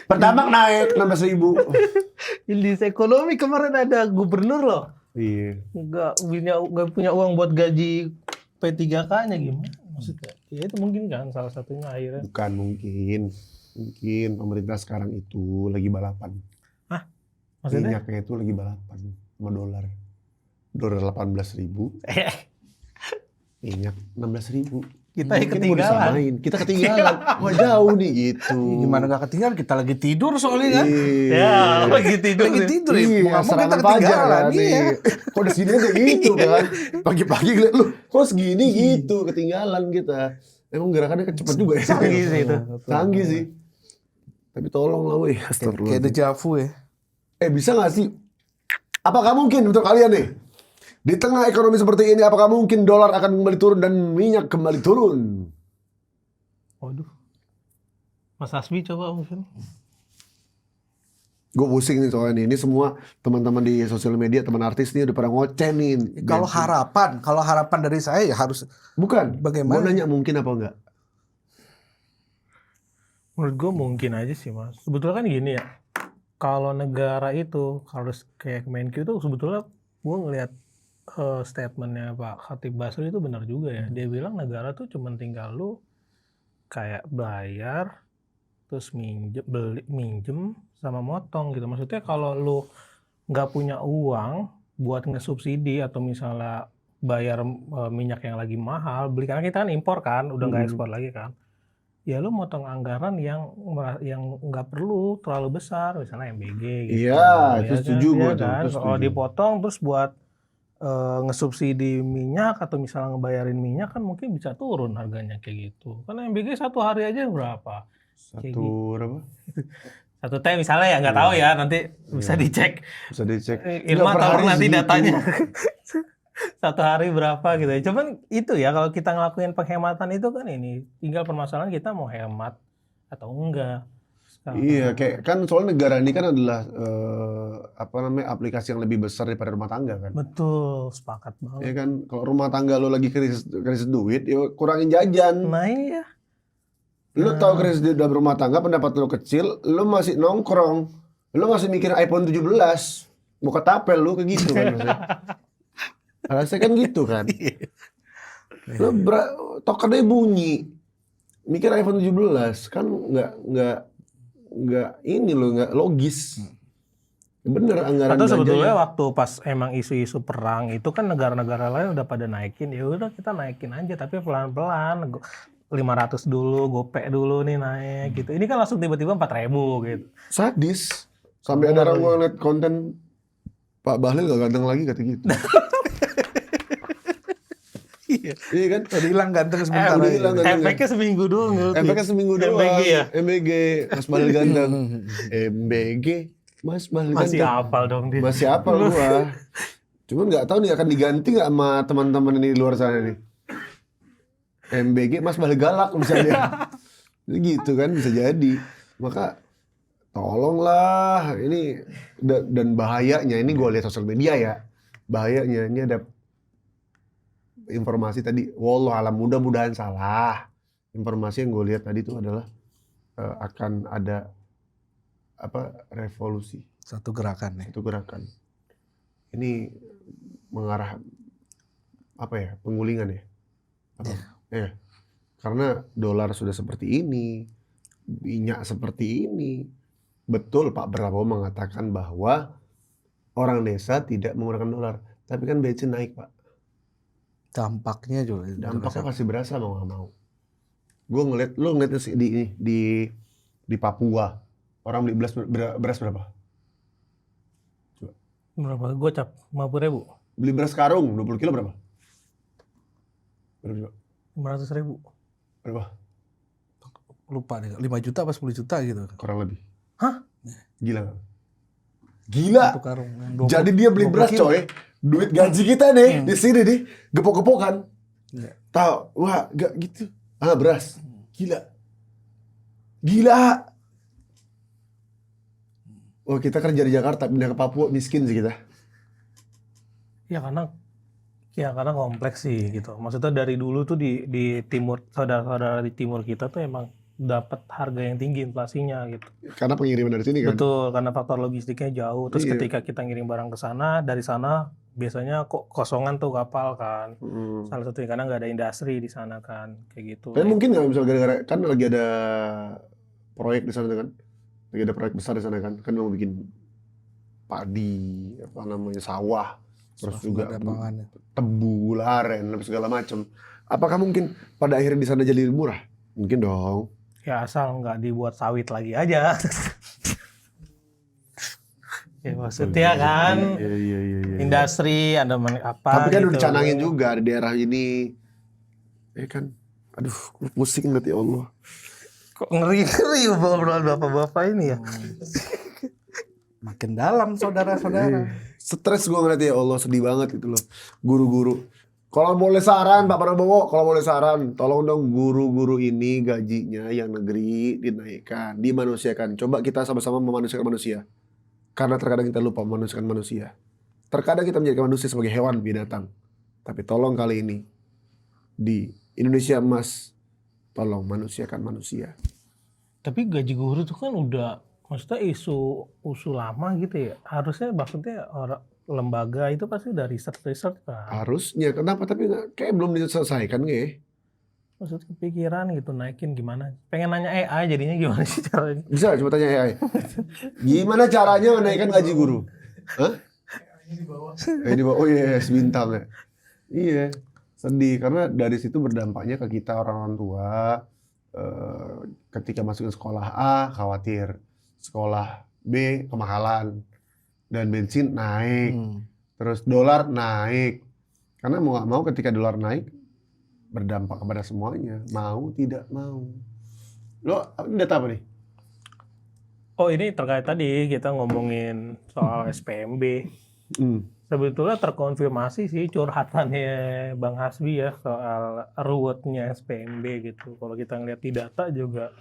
Pertamax naik 16.000. Indeks ekonomi kemarin ada gubernur loh. Iya. Nggak punya uang buat gaji P3K-nya gimana? Maksudnya, ya itu mungkin kan salah satunya akhirnya. Bukan mungkin. Mungkin pemerintah sekarang itu lagi balapan. Maksudnya? Minyaknya itu lagi balapan sama dolar. Dolar 18.000, minyak 16.000. Kita Mungkin mau ketinggalan. disamain. Kita ketinggalan. Wah jauh nih gitu. Gimana gak ketinggalan? Kita lagi tidur soalnya kan. Ya, lagi tidur. Lagi tidur ya. Iya, Mau nggak mau kita serangan fajar ketinggalan. kan. Iya. Kok udah segini aja gitu kan. Pagi-pagi ngeliat lu, kok segini gitu, ketinggalan kita. Emang gerakannya kan cepet juga ya. Canggih sih itu. Canggih sih. Tapi tolong lah weh. Kayak dejavu ya. Bisa gak sih? Apakah mungkin untuk kalian nih? Di tengah ekonomi seperti ini, apakah mungkin dolar akan kembali turun dan minyak kembali turun? Waduh. Mas Asbi coba mungkin. Gue pusing nih soalnya ini semua teman-teman di sosial media, teman artis nih udah pada ngoceh nih. Kalau harapan dari saya ya harus Bukan. Bagaimana? Gue nanya mungkin apa enggak? Menurut gue mungkin aja sih mas. Sebetulnya kan gini ya. Kalau negara itu harus kayak Kemenkyu itu sebetulnya gue ngelihat statementnya Pak Khatib Basri itu benar juga ya. Dia bilang negara tuh cuma tinggal lu kayak bayar terus minjem sama motong gitu. Maksudnya kalau lu nggak punya uang buat ngesubsidi atau misalnya bayar minyak yang lagi mahal, beli karena kita kan impor kan, udah nggak ekspor lagi kan. Ya lu motong anggaran yang nggak perlu terlalu besar, misalnya MBG gitu. Iya, itu Ya setuju kan? gua Iya tuh, kan? itu Kalau setuju. dipotong terus buat ngesubsidi minyak atau misalnya ngebayarin minyak kan mungkin bisa turun harganya kayak gitu. Karena MBG satu hari aja berapa? Satu berapa? Satu T misalnya ya nggak tahu ya, nanti bisa dicek. Bisa dicek. Ilma per tahu hari nanti segitu. datanya. Satu hari berapa gitu ya. Cuman itu ya kalau kita ngelakuin penghematan itu kan ini tinggal permasalahan kita mau hemat atau enggak. Sekarang. Iya, kayak kan soalnya negara ini kan adalah aplikasi yang lebih besar daripada rumah tangga kan. Betul, sepakat banget. Ya kan, kalau rumah tangga lo lagi krisis duit, ya kurangin jajan. Nah iya. Lo tahu krisis duit dalam rumah tangga, pendapat lo kecil, lo masih nongkrong, lo masih mikir iPhone 17, mau ketapel lo kayak gitu kan maksudnya. Rasanya kan gitu kan. Lo tokennya bunyi, mikir iPhone 17 kan nggak ini lo nggak logis. Bener anggaran Atau sebetulnya belanjanya. waktu pas emang isu-isu perang itu kan negara-negara lain udah pada naikin, ya udah kita naikin aja tapi pelan-pelan. 500 dulu, gopek dulu nih naik gitu. Ini kan langsung tiba-tiba 4.000 gitu. Sadis. Sampai ada orang mau ngeliat konten Pak Bahlil gak ganteng lagi kata gitu. Iya kan? Udah hilang ganteng sebentar udah aja. hilang ganteng. Efeknya seminggu doang. Efeknya seminggu doang. MBG ya? MBG, Mas Bahlil ganteng. MBG, Mas Bahlil Masih ganteng. hafal dong dia. Masih apa gua? Cuman nggak tahu nih akan diganti nggak sama teman-teman ini di luar sana nih. MBG Mas Bahlil galak misalnya. Gitu kan bisa jadi. Maka tolonglah ini dan bahayanya ini gue lihat sosial media ya, bahayanya ini ada informasi tadi, wallah alam, mudah-mudahan salah. Informasi yang gue lihat tadi itu adalah akan ada revolusi, Satu gerakan ya. satu gerakan. Ini mengarah pengulingan ya. Ya. Karena dolar sudah seperti ini, minyak seperti ini. Betul Pak Prabowo mengatakan bahwa orang desa tidak menggunakan dolar, tapi kan bensin naik Pak. Dampaknya juga. Dampaknya pasti berasa mau nggak mau. Gue ngeliat di Papua orang beli beras berapa? Berapa gocap? 50.000? Beli beras karung 20 kilo berapa? Berapa? 500.000? Berapa? Lupa deh, 5 juta apa 10 juta gitu. Kurang lebih. Hah? Gila nggak? Gila. Satu karung. Jadi dia beli 20 beras kilo. coy. Duit gaji kita nih di sini nih gepok-gepokan. Iya. Tahu? Wah, gak gitu. Beras. Gila. Oh, kita kerja di Jakarta, pindah ke Papua, miskin sih kita. Ya karena kompleks sih gitu. Maksudnya dari dulu tuh di timur, saudara-saudara di timur kita tuh emang dapat harga yang tinggi inflasinya gitu. Karena pengiriman dari sini kan. Betul, karena faktor logistiknya jauh. Terus Iya. ketika kita ngirim barang ke sana, dari sana biasanya kok kosongan tuh kapal kan. Salah satunya karena nggak ada industri di sana kan, kayak gitu. Tapi mungkin nggak misalnya gara-gara kan lagi ada proyek di sana kan, lagi ada proyek besar di sana kan mau bikin padi, sawah, terus juga Ada pangan. tebu, laren, dan segala macam. Apakah mungkin pada akhirnya di sana jadi lebih murah? Mungkin dong. Ya asal nggak dibuat sawit lagi aja. Ya maksudnya kan Iya. industri ada apa Tapi kan gitu. udah dicanangin juga di daerah ini. Kan, aduh, pusing banget ya Allah. Kok ngeri-ngeri obrolan bapak-bapak ini ya. Makin dalam saudara-saudara. Stres gue ngeliat ya Allah, sedih banget gitu loh. Guru-guru. Kalau boleh saran Pak Prabowo, tolong dong guru-guru ini gajinya yang negeri dinaikkan, dimanusiakan. Coba kita sama-sama memanusiakan manusia. Karena terkadang kita lupa memanusiakan manusia. Terkadang kita menjadikan manusia sebagai hewan binatang. Tapi tolong kali ini di Indonesia Emas, tolong manusiakan manusia. Tapi gaji guru tuh kan udah maksudnya isu lama gitu ya. Harusnya maksudnya lembaga itu pasti udah research kan. Harusnya, kenapa? Tapi kayak belum diselesaikan ya. Maksudnya kepikiran gitu naikin gimana? Pengen nanya AI jadinya gimana sih caranya? Bisa coba tanya AI. Gimana caranya menaikkan gaji guru? Hah? Di bawah. Oh iya, sebintang ya. Iya, sedih karena dari situ berdampaknya ke kita orang tua. Ketika masukin sekolah A khawatir, sekolah B kemahalan, dan bensin naik, terus dolar naik. Karena mau nggak mau ketika dolar naik berdampak kepada semuanya, mau tidak mau. Lo data apa nih? Oh ini terkait tadi kita ngomongin soal SPMB. Sebetulnya terkonfirmasi sih curhatannya Bang Hasbi ya soal ruwetnya SPMB gitu. Kalau kita ngeliat di data juga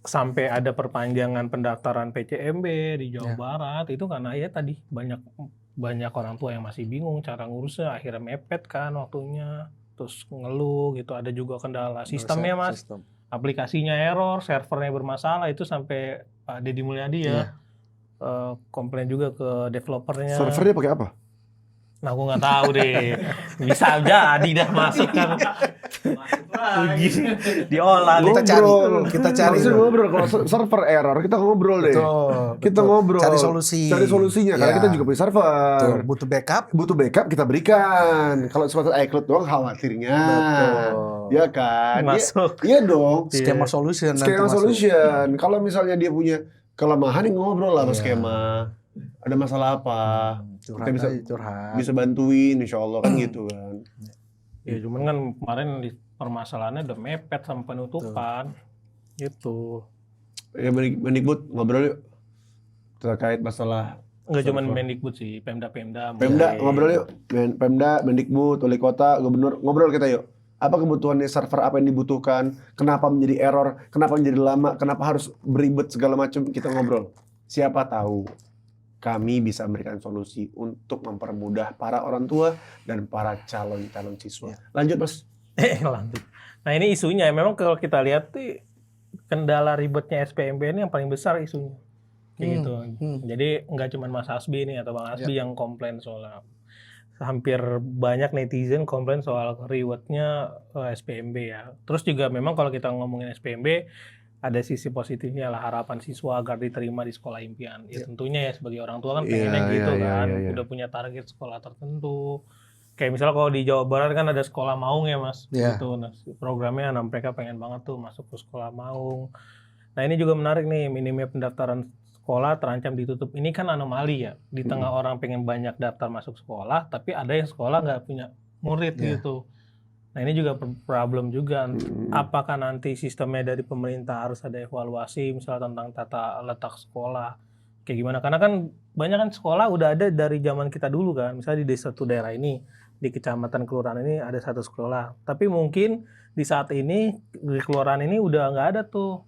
sampai ada perpanjangan pendaftaran PCMB di Jawa Barat itu karena ya tadi banyak orang tua yang masih bingung cara ngurusnya, akhirnya mepet kan waktunya, terus ngeluh gitu. Ada juga kendala sistemnya Mas, aplikasinya error, servernya bermasalah, itu sampai Pak Deddy Mulyadi ya komplain juga ke developernya. Servernya pakai apa? Nah, aku nggak tahu deh. Bisa jadi dah masuk kan. Diolah. Kita cari. Harusnya ngobrol. Kalau server error, kita ngobrol deh. Kita ngobrol. Cari solusi. Cari solusinya. Karena kita juga punya server. Betul. Butuh backup. Kita berikan. Kalau sebatas iCloud doang khawatirnya. Betul. Ya kan? Masuk. Iya dong. Skema solution. Skema solution. Kalau misalnya dia punya kelemahan, ngobrol lah sama skema. Ada masalah apa? Curhat. Bisa bantuin, insya Allah kan gitu kan. Ya cuman kan kemarin permasalahannya udah mepet sama penutupan. Gitu. Ya Mendikbud ngobrol yuk terkait masalah. Nggak cuma Mendikbud sih, Pemda. Pemda ngobrol yuk. Pemda, Mendikbud, Wali Kota, Gubernur ngobrol kita yuk. apa kebutuhannya server, apa yang dibutuhkan, kenapa menjadi error, kenapa menjadi lama, kenapa harus beribet segala macam, kita ngobrol. Siapa tahu kami bisa memberikan solusi untuk mempermudah para orang tua dan para calon-calon siswa. Lanjut, Mas. Lanjut. Nah ini isunya, memang kalau kita lihat tuh kendala ribetnya SPMB ini yang paling besar isunya. Kayak gitu. Jadi nggak cuma Mas Asbi nih atau Bang Asbi yang komplain soal, hampir banyak netizen komplain soal ribetnya SPMB ya. Terus juga memang kalau kita ngomongin SPMB, ada sisi positifnya lah, harapan siswa agar diterima di sekolah impian. Ya tentunya ya sebagai orang tua kan pengennya gitu kan, udah punya target sekolah tertentu. Kayak misalnya kalau di Jawa Barat kan ada sekolah maung ya Mas, gitu. Nah, programnya mereka pengen banget tuh masuk ke sekolah maung. Nah ini juga menarik nih, minimnya pendaftaran sekolah terancam ditutup. Ini kan anomali ya, di tengah orang pengen banyak daftar masuk sekolah, tapi ada yang sekolah nggak punya murid gitu. Nah ini juga problem juga. Apakah nanti sistemnya dari pemerintah harus ada evaluasi, misalnya tentang tata letak sekolah, kayak gimana? Karena kan banyak kan sekolah udah ada dari zaman kita dulu kan. Misalnya di satu daerah ini, di kecamatan kelurahan ini ada satu sekolah. Tapi mungkin di saat ini di kelurahan ini udah nggak ada tuh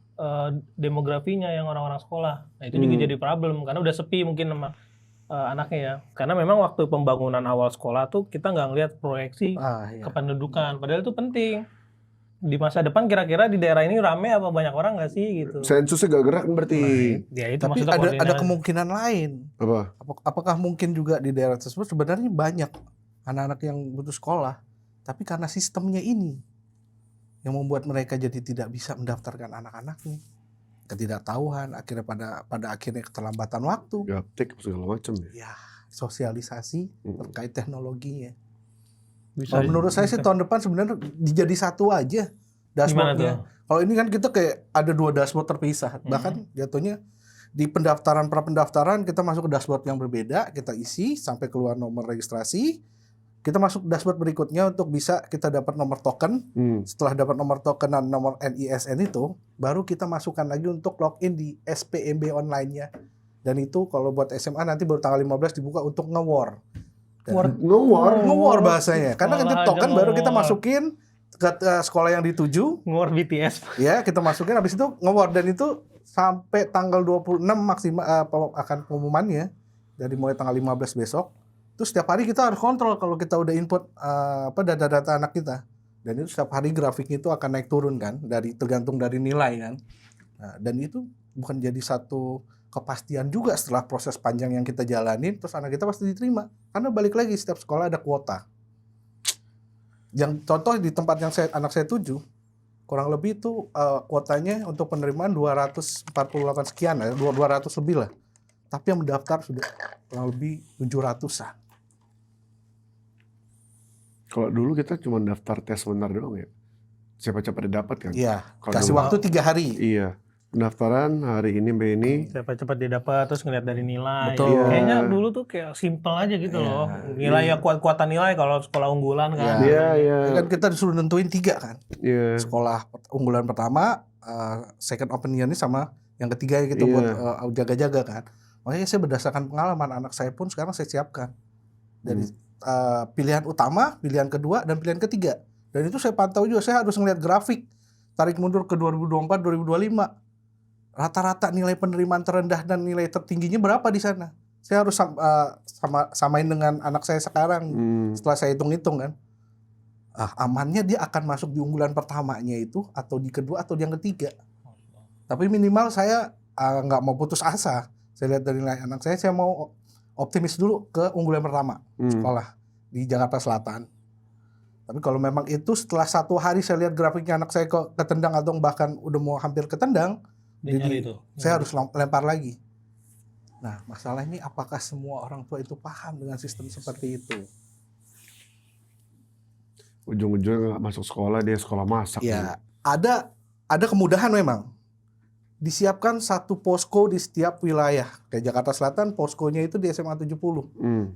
demografinya yang orang-orang sekolah. Nah itu juga jadi problem karena udah sepi mungkin sama anaknya ya. Karena memang waktu pembangunan awal sekolah tuh kita nggak ngelihat proyeksi kependudukan. Padahal itu penting. Di masa depan kira-kira di daerah ini rame apa banyak orang nggak sih gitu. Sensusnya gak gerak berarti. Ya, itu Tapi maksudnya ada kemungkinan lain. Apa? Apakah mungkin juga di daerah tersebut sebenarnya banyak anak-anak yang butuh sekolah, tapi karena sistemnya ini yang membuat mereka jadi tidak bisa mendaftarkan anak-anaknya. Ketidaktahuan, akhirnya pada akhirnya keterlambatan waktu. Gaptek segala macam ya. Ya, sosialisasi terkait teknologinya. Bisa, Menurut saya sih tahun depan sebenarnya dijadi satu aja dashboardnya. Kalau ini kan kita kayak ada 2 dashboard terpisah. Bahkan jatuhnya di pra-pendaftaran kita masuk ke dashboard yang berbeda, kita isi sampai keluar nomor registrasi. Kita masuk dashboard berikutnya untuk bisa kita dapat nomor token. Setelah dapat nomor token dan nomor NISN itu, baru kita masukkan lagi untuk login di SPMB online-nya. Dan itu kalau buat SMA nanti baru tanggal 15 dibuka untuk nge-war. Nge-war bahasanya. Karena nanti token baru kita masukin ke sekolah yang dituju. Nge-war BTS. Ya, kita masukin habis itu nge-war dan itu sampai tanggal 26 maksimal akan pengumumannya. Dari mulai tanggal 15 besok. Terus setiap hari kita harus kontrol kalau kita udah input data-data anak kita. Dan itu setiap hari grafiknya itu akan naik turun kan, tergantung dari nilai kan. Nah, dan itu bukan jadi satu kepastian juga setelah proses panjang yang kita jalanin, terus anak kita pasti diterima. Karena balik lagi setiap sekolah ada kuota. Yang contoh di tempat yang anak saya tuju, kurang lebih itu kuotanya untuk penerimaan 248 sekian, 200 lebih lah. Tapi yang mendaftar sudah kurang lebih 700-an. Kalau dulu kita cuma daftar tes sebentar doang ya. Siapa cepat dapat kan? Iya, Kalau kasih dulu- waktu 3 hari. Iya. Pendaftaran hari ini sampai ini. Siapa cepat dia dapat, terus ngeliat dari nilai. Betul. Kayaknya dulu tuh kayak simple aja gitu loh. Nilai ya kuat-kuatan nilai kalau sekolah unggulan kan. Iya. Kan kita disuruh nentuin 3 kan. Iya. Sekolah unggulan pertama, second opinion sama yang ketiga gitu buat jaga-jaga kan. Makanya saya berdasarkan pengalaman anak saya pun sekarang saya siapkan. Dari pilihan utama, pilihan kedua, dan pilihan ketiga. Dan itu saya pantau juga, saya harus ngeliat grafik. Tarik mundur ke 2024, 2025. Rata-rata nilai penerimaan terendah dan nilai tertingginya berapa di sana. Saya harus samain dengan anak saya sekarang. Setelah saya hitung-hitung kan. Amannya dia akan masuk di unggulan pertamanya itu, atau di kedua, atau di yang ketiga. Tapi minimal saya nggak mau putus asa. Saya lihat dari nilai anak saya mau optimis dulu ke unggulan pertama sekolah di Jakarta Selatan. Tapi kalau memang itu setelah 1 hari saya lihat grafiknya anak saya ketendang atau bahkan udah mau hampir ketendang, saya harus lempar lagi. Nah, masalah ini apakah semua orang tua itu paham dengan sistem seperti itu? Ujung-ujungnya nggak masuk sekolah, dia sekolah masak. Ya, ada kemudahan memang. Disiapkan satu posko di setiap wilayah. Kayak Jakarta Selatan, poskonya itu di SMA 70.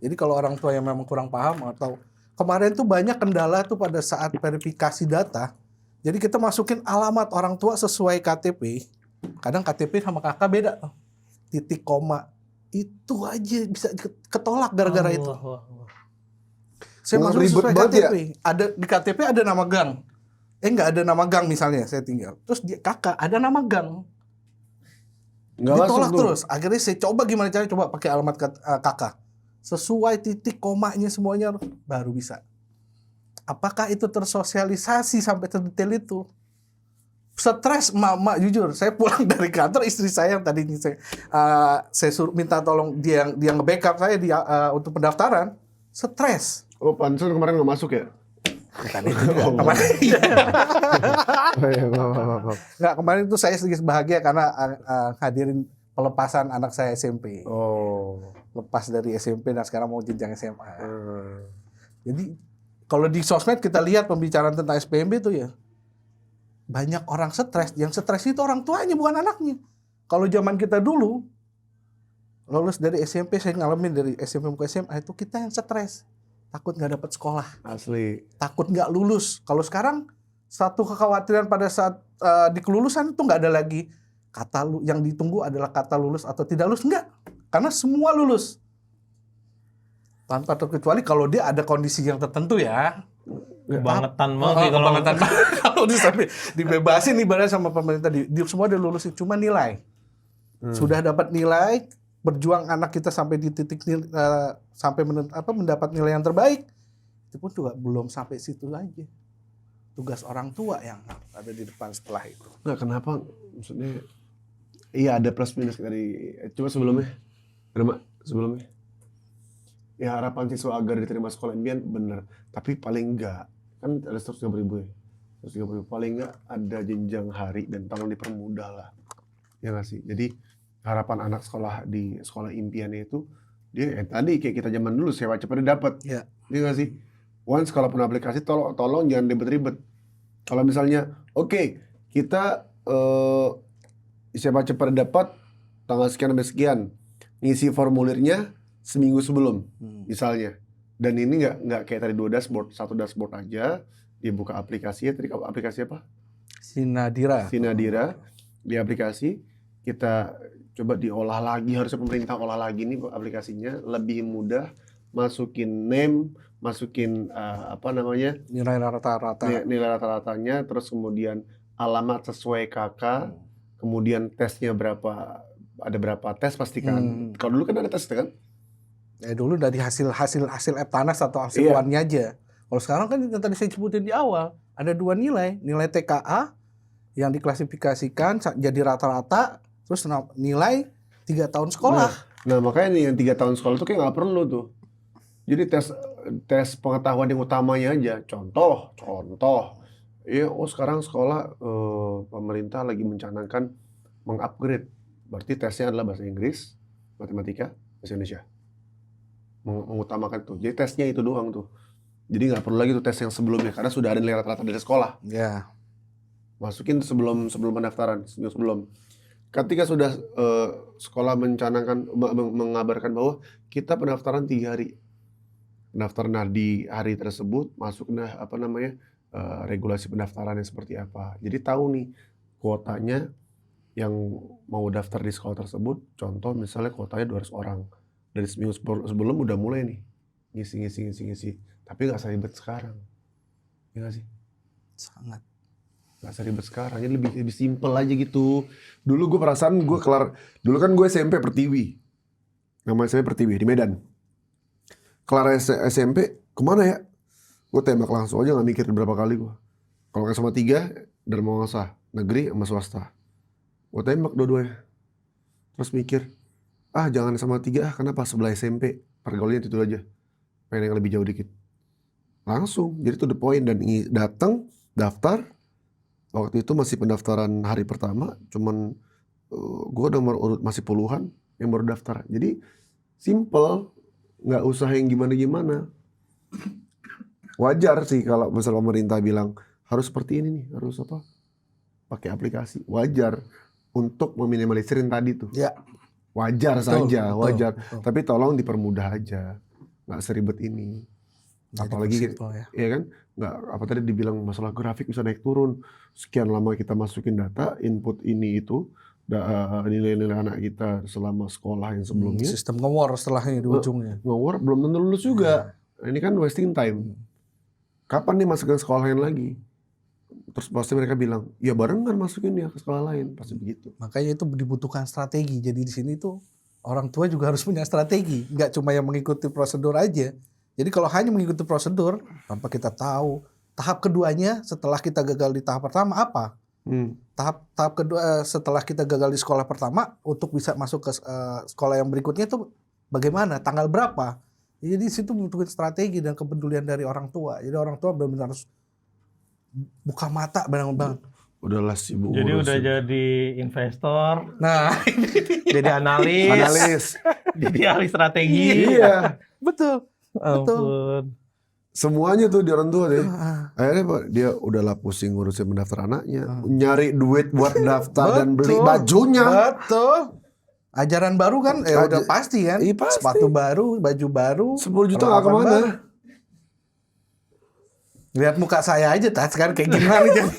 Jadi kalau orang tua yang memang kurang paham atau kemarin tuh banyak kendala tuh pada saat verifikasi data. Jadi kita masukin alamat orang tua sesuai KTP. Kadang KTP sama KK beda. Titik koma. Itu aja bisa ketolak gara-gara itu. Saya Wah, masuk ribet sesuai banget ya. KTP. Ada di KTP ada nama gang. Nggak ada nama gang misalnya saya tinggal. Terus dia kakak ada nama gang. Nggak masuk Ditolak tuh. terus. Akhirnya saya coba gimana caranya coba pakai alamat kakak. Sesuai titik komanya semuanya baru bisa. Apakah itu tersosialisasi sampai terdetail itu? Stres emak-emak jujur. Saya pulang dari kantor istri saya yang tadi saya suruh minta tolong dia nge-backup saya untuk pendaftaran. Stres. Oh, pantesan kemarin nggak masuk ya? Tadi kemarin Oh, iya, maaf. nggak kemarin itu saya sedikit bahagia karena hadirin pelepasan anak saya SMP. Oh. Lepas dari SMP dan sekarang mau jenjang SMA. Jadi kalau di sosmed kita lihat pembicaraan tentang SPMB itu ya banyak orang stres. Yang stres itu orang tuanya bukan anaknya. Kalau zaman kita dulu lulus dari SMP, saya ngalamin dari SMP ke SMA itu kita yang stres. Takut nggak dapat sekolah, Asli. takut nggak lulus. Kalau sekarang satu kekhawatiran pada saat di kelulusan itu nggak ada lagi yang ditunggu adalah kata lulus atau tidak lulus, enggak. Karena semua lulus. Tanpa terkecuali kalau dia ada kondisi yang tertentu ya. Kebangetan banget sih kalau Kebangetan banget. Kalau sampai dibebasin ibaratnya sama pemerintah, semua dia lulusin cuma nilai. Sudah dapat nilai, berjuang anak kita sampai di titik sampai mendapat nilai yang terbaik. Itu pun juga belum sampai situ aja. Tugas orang tua yang ada di depan setelah itu. Nggak, kenapa? Maksudnya, iya ada plus minus dari. Coba sebelumnya, sebelumnya. Ya harapan siswa agar diterima sekolah impian bener. Tapi paling enggak, kan ada 130.000 ya. 130.000 paling enggak ada jenjang hari dan tolong dipermudah lah. Ya nggak sih? Jadi harapan anak sekolah di sekolah impiannya itu, dia tadi kayak kita zaman dulu sewa cepat dapat. Ya. Iya nggak sih? Once kalau pun aplikasi tolong jangan ribet-ribet. Kalau misalnya, oke, kita sewa cepat dapat tanggal sekian sampai sekian, ngisi formulirnya seminggu sebelum, misalnya. Dan ini nggak kayak tadi 2 dashboard, 1 dashboard aja. Dia buka aplikasinya, tadi aplikasi apa? Sinadira. Di aplikasi kita coba diolah lagi, harusnya pemerintah olah lagi nih aplikasinya lebih mudah, masukin name, masukin Nilai rata-rata. nilai rata-ratanya, terus kemudian alamat sesuai kakak, kemudian tesnya berapa, ada berapa tes pastikan. Kalau dulu kan ada tes kan? Dulu dari hasil Eptanas atau hasil UAN-nya aja. Kalau sekarang kan yang tadi saya sebutin di awal, ada 2 nilai TKA yang diklasifikasikan jadi rata-rata, terus nilai 3 tahun sekolah. Nah makanya nih yang 3 tahun sekolah itu kayak nggak perlu tuh. Jadi tes pengetahuan yang utamanya aja. Contoh. Iya, sekarang sekolah pemerintah lagi mencanangkan mengupgrade. Berarti tesnya adalah bahasa Inggris, matematika, bahasa Indonesia. Mengutamakan tuh. Jadi tesnya itu doang tuh. Jadi nggak perlu lagi tuh tes yang sebelumnya karena sudah ada nilai rata-rata dari sekolah. Ya. Masukin sebelum pendaftaran, sebelum. Ketika sudah sekolah mengabarkan bahwa kita pendaftaran 3 hari. Pendaftaran di hari tersebut masuk regulasi pendaftarannya seperti apa. Jadi tahu nih kuotanya yang mau daftar di sekolah tersebut. Contoh misalnya kuotanya 200 orang. Dari seminggu sebelum udah mulai nih ngisi. Tapi nggak seribet sekarang. Ya nggak sih? Sangat. Nggak seribet sekarang. Jadi lebih simpel aja gitu. Dulu gue perasaan gue dulu kan gue SMP Pertiwi. Nama SMP Pertiwi di Medan. Kelar SMP kemana ya? Gue tembak langsung aja, nggak mikir berapa kali gue. Kalau SMA 3 Dharma Wangsa, negeri sama swasta. Gue tembak dua-duanya. Terus mikir, jangan sama 3 kenapa? Sebelah SMP, pergaulannya itu aja. Pengen yang lebih jauh dikit. Langsung, jadi to the point. Dan datang, daftar. Waktu itu masih pendaftaran hari pertama, cuman gue nomor urut masih puluhan yang baru daftar. Jadi simple, nggak usah yang gimana-gimana. Wajar sih kalau misalnya pemerintah bilang harus seperti ini nih, harus pakai aplikasi. Wajar untuk meminimalisir yang tadi tuh. Ya. Wajar saja. Betul. Tapi tolong dipermudah aja, nggak seribet ini. Apalagi ya kan, nggak tadi dibilang masalah grafik bisa naik turun. Sekian lama kita masukin data, input ini itu, nilai-nilai anak kita selama sekolah yang sebelumnya. Sistem nge-war setelahnya di ujungnya. Nge-war belum tentu lulus juga. Ini kan wasting time. Kapan nih masukin sekolah lain lagi? Terus pasti mereka bilang, ya barengan masukin ya ke sekolah lain. Pasti begitu. Makanya itu dibutuhkan strategi. Jadi di sini tuh orang tua juga harus punya strategi. Nggak cuma yang mengikuti prosedur aja. Jadi kalau hanya mengikuti prosedur, tanpa kita tahu tahap keduanya setelah kita gagal di tahap pertama apa? Tahap kedua setelah kita gagal di sekolah pertama untuk bisa masuk ke sekolah yang berikutnya itu bagaimana? Tanggal berapa? Jadi di situ butuh strategi dan kepedulian dari orang tua. Jadi orang tua benar-benar harus buka mata bang. Udahlah sibuk Jadi ngurusin. udah jadi investor, Nah, jadi analis, Analis. jadi ahli strategi. Iya. betul. Ampun. Semuanya tuh di orang tua deh. Ah, Akhirnya Pak, dia udahlah pusing ngurusin mendaftar anaknya. Nyari duit buat daftar dan beli Betul. bajunya. Betul. Ajaran baru kan, udah pasti kan. Iya, pasti. Sepatu baru, baju baru. 10 juta nggak perlengkapan kemana. baru. Lihat muka saya aja, sekarang kayak gimana jadi.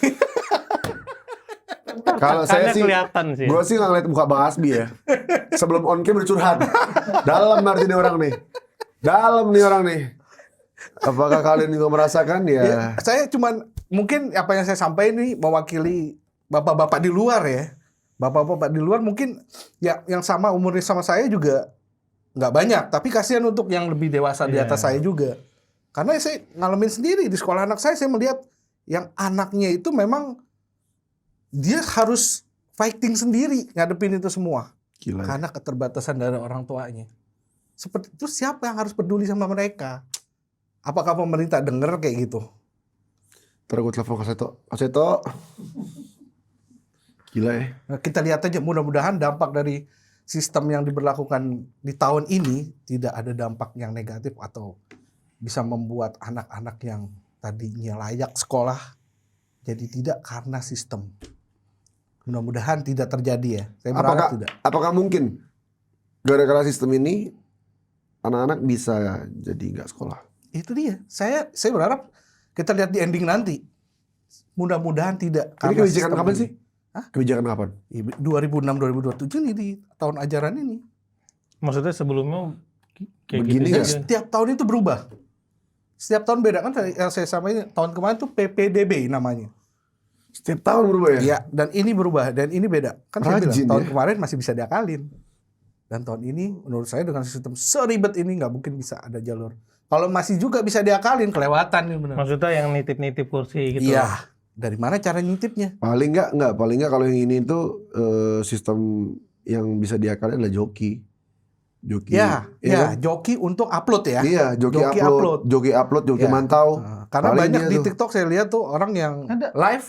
Kalau saya Karena sih, kelihatan sih. gue sih nggak ngeliat muka Bang Asbi ya. Sebelum on cam bercurhat. Dalam arti nih orang nih. Dalam nih orang nih. Apakah kalian juga merasakan ya? Ya, saya cuman mungkin apa yang saya sampaikan ini mewakili bapak-bapak di luar ya. Bapak-bapak di luar mungkin ya yang sama umurnya sama saya juga nggak banyak. Tapi kasihan untuk yang lebih dewasa di atas saya juga. Karena saya ngalamin sendiri di sekolah anak saya melihat yang anaknya itu memang dia harus fighting sendiri ngadepin itu semua. Gila. Karena keterbatasan dari orang tuanya. Seperti itu siapa yang harus peduli sama mereka? Apakah pemerintah dengar kayak gitu? Ntar gue telepon Kak Seto. Kak Seto. Gila ya. Nah, kita lihat aja mudah-mudahan dampak dari sistem yang diberlakukan di tahun ini tidak ada dampak yang negatif atau bisa membuat anak-anak yang tadinya layak sekolah jadi tidak karena sistem. Mudah-mudahan tidak terjadi ya. Saya berharap tidak. Apakah mungkin gara-gara sistem ini anak-anak bisa jadi nggak sekolah? Itu dia. Saya berharap kita lihat di ending nanti. Mudah-mudahan tidak. Ini kebijakan sistem kapan ini. sih? Hah? Kebijakan kapan? 2006-2027 ini di tahun ajaran ini. Maksudnya sebelumnya kayak Begini gitu nggak? aja. Setiap tahun itu berubah. Setiap tahun beda kan yang saya samain tahun kemarin tuh PPDB namanya. Setiap tahun berubah ya? Iya, dan ini berubah dan ini beda. Kan saya bilang Rajin tahun ya. kemarin masih bisa diakalin. Dan tahun ini menurut saya dengan sistem seribet ini nggak mungkin bisa ada jalur. Kalau masih juga bisa diakalin kelewatan nih benar. Maksudnya yang nitip-nitip kursi gitu. Iya. Dari mana cara nitipnya? Paling nggak kalau yang ini tuh sistem yang bisa diakalin adalah joki. Joki. Ya, kan? joki untuk upload ya. Iya, joki upload, joki Ya. mantau. Karena Paling banyak dia di tuh. TikTok saya lihat tuh orang yang live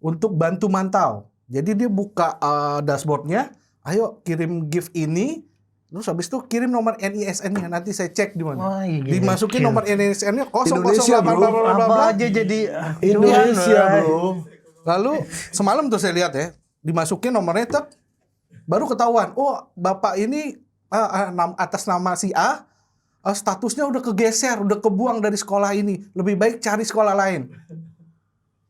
untuk bantu mantau. Jadi dia buka dashboardnya, ayo kirim gift ini, terus habis itu kirim nomor NISN-nya, nanti saya cek di mana. Wah, iya, Dimasukin gila. nomor NISN-nya 008 Indonesia, bro. bla, bla, bla, bla, Apa bla. aja jadi Indonesia, Cuan, bro. Lalu semalam tuh saya lihat ya, dimasukin nomornya tek, baru ketahuan. Oh, bapak ini atas nama si A, statusnya udah kegeser, udah kebuang dari sekolah ini. Lebih baik cari sekolah lain.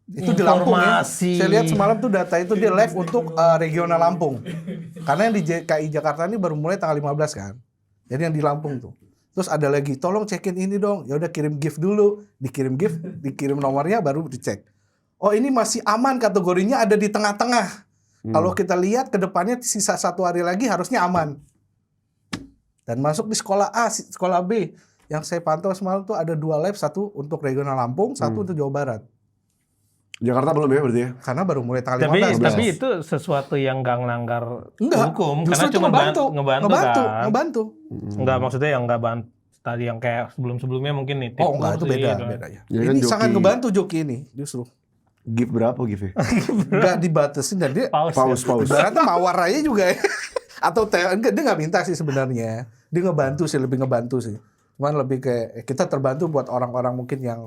Itu di Lampung ya. Informasi. Saya lihat semalam tuh data itu dia live untuk regional Lampung. Karena yang di DKI Jakarta ini baru mulai tanggal 15 kan. Jadi yang di Lampung tuh. Terus ada lagi, tolong cekin ini dong. Ya udah kirim gift dulu, dikirim gift, dikirim nomornya baru dicek. Oh, ini masih aman kategorinya ada di tengah-tengah. Kalau kita lihat ke depannya sisa 1 hari lagi harusnya aman. Dan masuk di sekolah A, sekolah B. Yang saya pantau semalam tuh ada 2 live, satu untuk regional Lampung, satu untuk Jawa Barat. Jakarta belum ya berarti ya? Karena baru mulai tanggal 15. Tapi itu sesuatu yang nggak ngelanggar Enggak, hukum justru karena itu cuma ngebantu kan. ngebantu. Enggak, maksudnya yang nggak bantu tadi yang kayak sebelum-sebelumnya mungkin nitip Oh enggak, itu kursi beda, gitu. beda ya. Ya Ini kan joki. sangat ngebantu joki ini justru. Gift berapa gift ya? Enggak dibatasin dan dia Paus. ibaratnya mawar aja juga ya. Atau enggak, dia nggak minta sih sebenarnya. Dia ngebantu sih, lebih ngebantu sih. Cuman lebih kayak kita terbantu buat orang-orang mungkin yang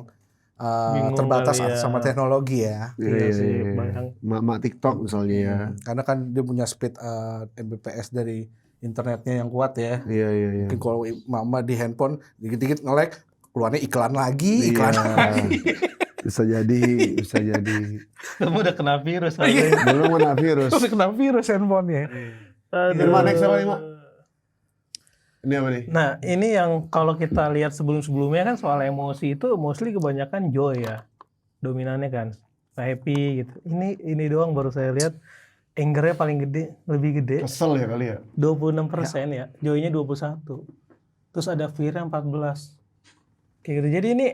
Bingung terbatas kali ya. sama teknologi ya. Iya sih, Bang. Mak TikTok misalnya ya. Karena kan dia punya speed Mbps dari internetnya yang kuat ya. Iya. Mungkin kalau mama di handphone dikit-dikit nge-lag, keluarnya iklan lagi, Iya. iklan lagi. Bisa jadi. Kamu udah kena virus Iya. lagi. Belum kena virus. Terus kena virus handphonenya. Irma, next apa Irma? Ini apa nih? Nah, ini yang kalau kita lihat sebelum-sebelumnya kan soal emosi itu mostly kebanyakan joy ya. Dominannya kan. Happy gitu. Ini doang baru saya lihat anger-nya paling gede, lebih gede. Kesel ya kali ya. 26% ya. Joy-nya 21. Terus ada fear-nya 14. Kayak gitu. Jadi ini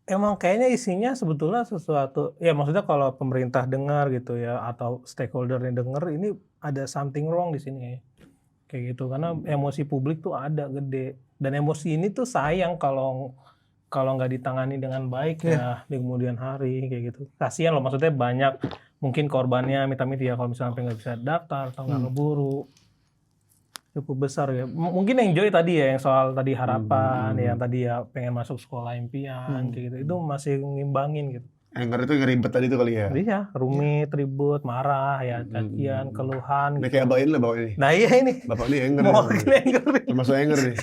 emang kayaknya isinya sebetulnya sesuatu, ya maksudnya kalau pemerintah dengar gitu ya atau stakeholder-nya dengar, ini ada something wrong di sini kayak gitu, karena emosi publik tuh ada gede, dan emosi ini tuh sayang kalau nggak ditangani dengan baik ya di kemudian hari kayak gitu. Kasihan loh, maksudnya banyak mungkin korbannya amit-amit ya kalau misalnya nggak bisa daftar atau nggak keburu, cukup besar ya. Mungkin yang Joy tadi ya, yang soal tadi harapan, yang tadi ya pengen masuk sekolah impian kayak gitu, itu masih ngimbangin gitu. Anger itu yang ribet tadi tuh kali ya. Jadi ya rumit, ribut, marah ya, cacian, keluhan Ini gitu. kayak abang ini lah bapak ini. Nah iya ini. Bapak ini anger. Mau nih. anger nih. Termasuk anger nih.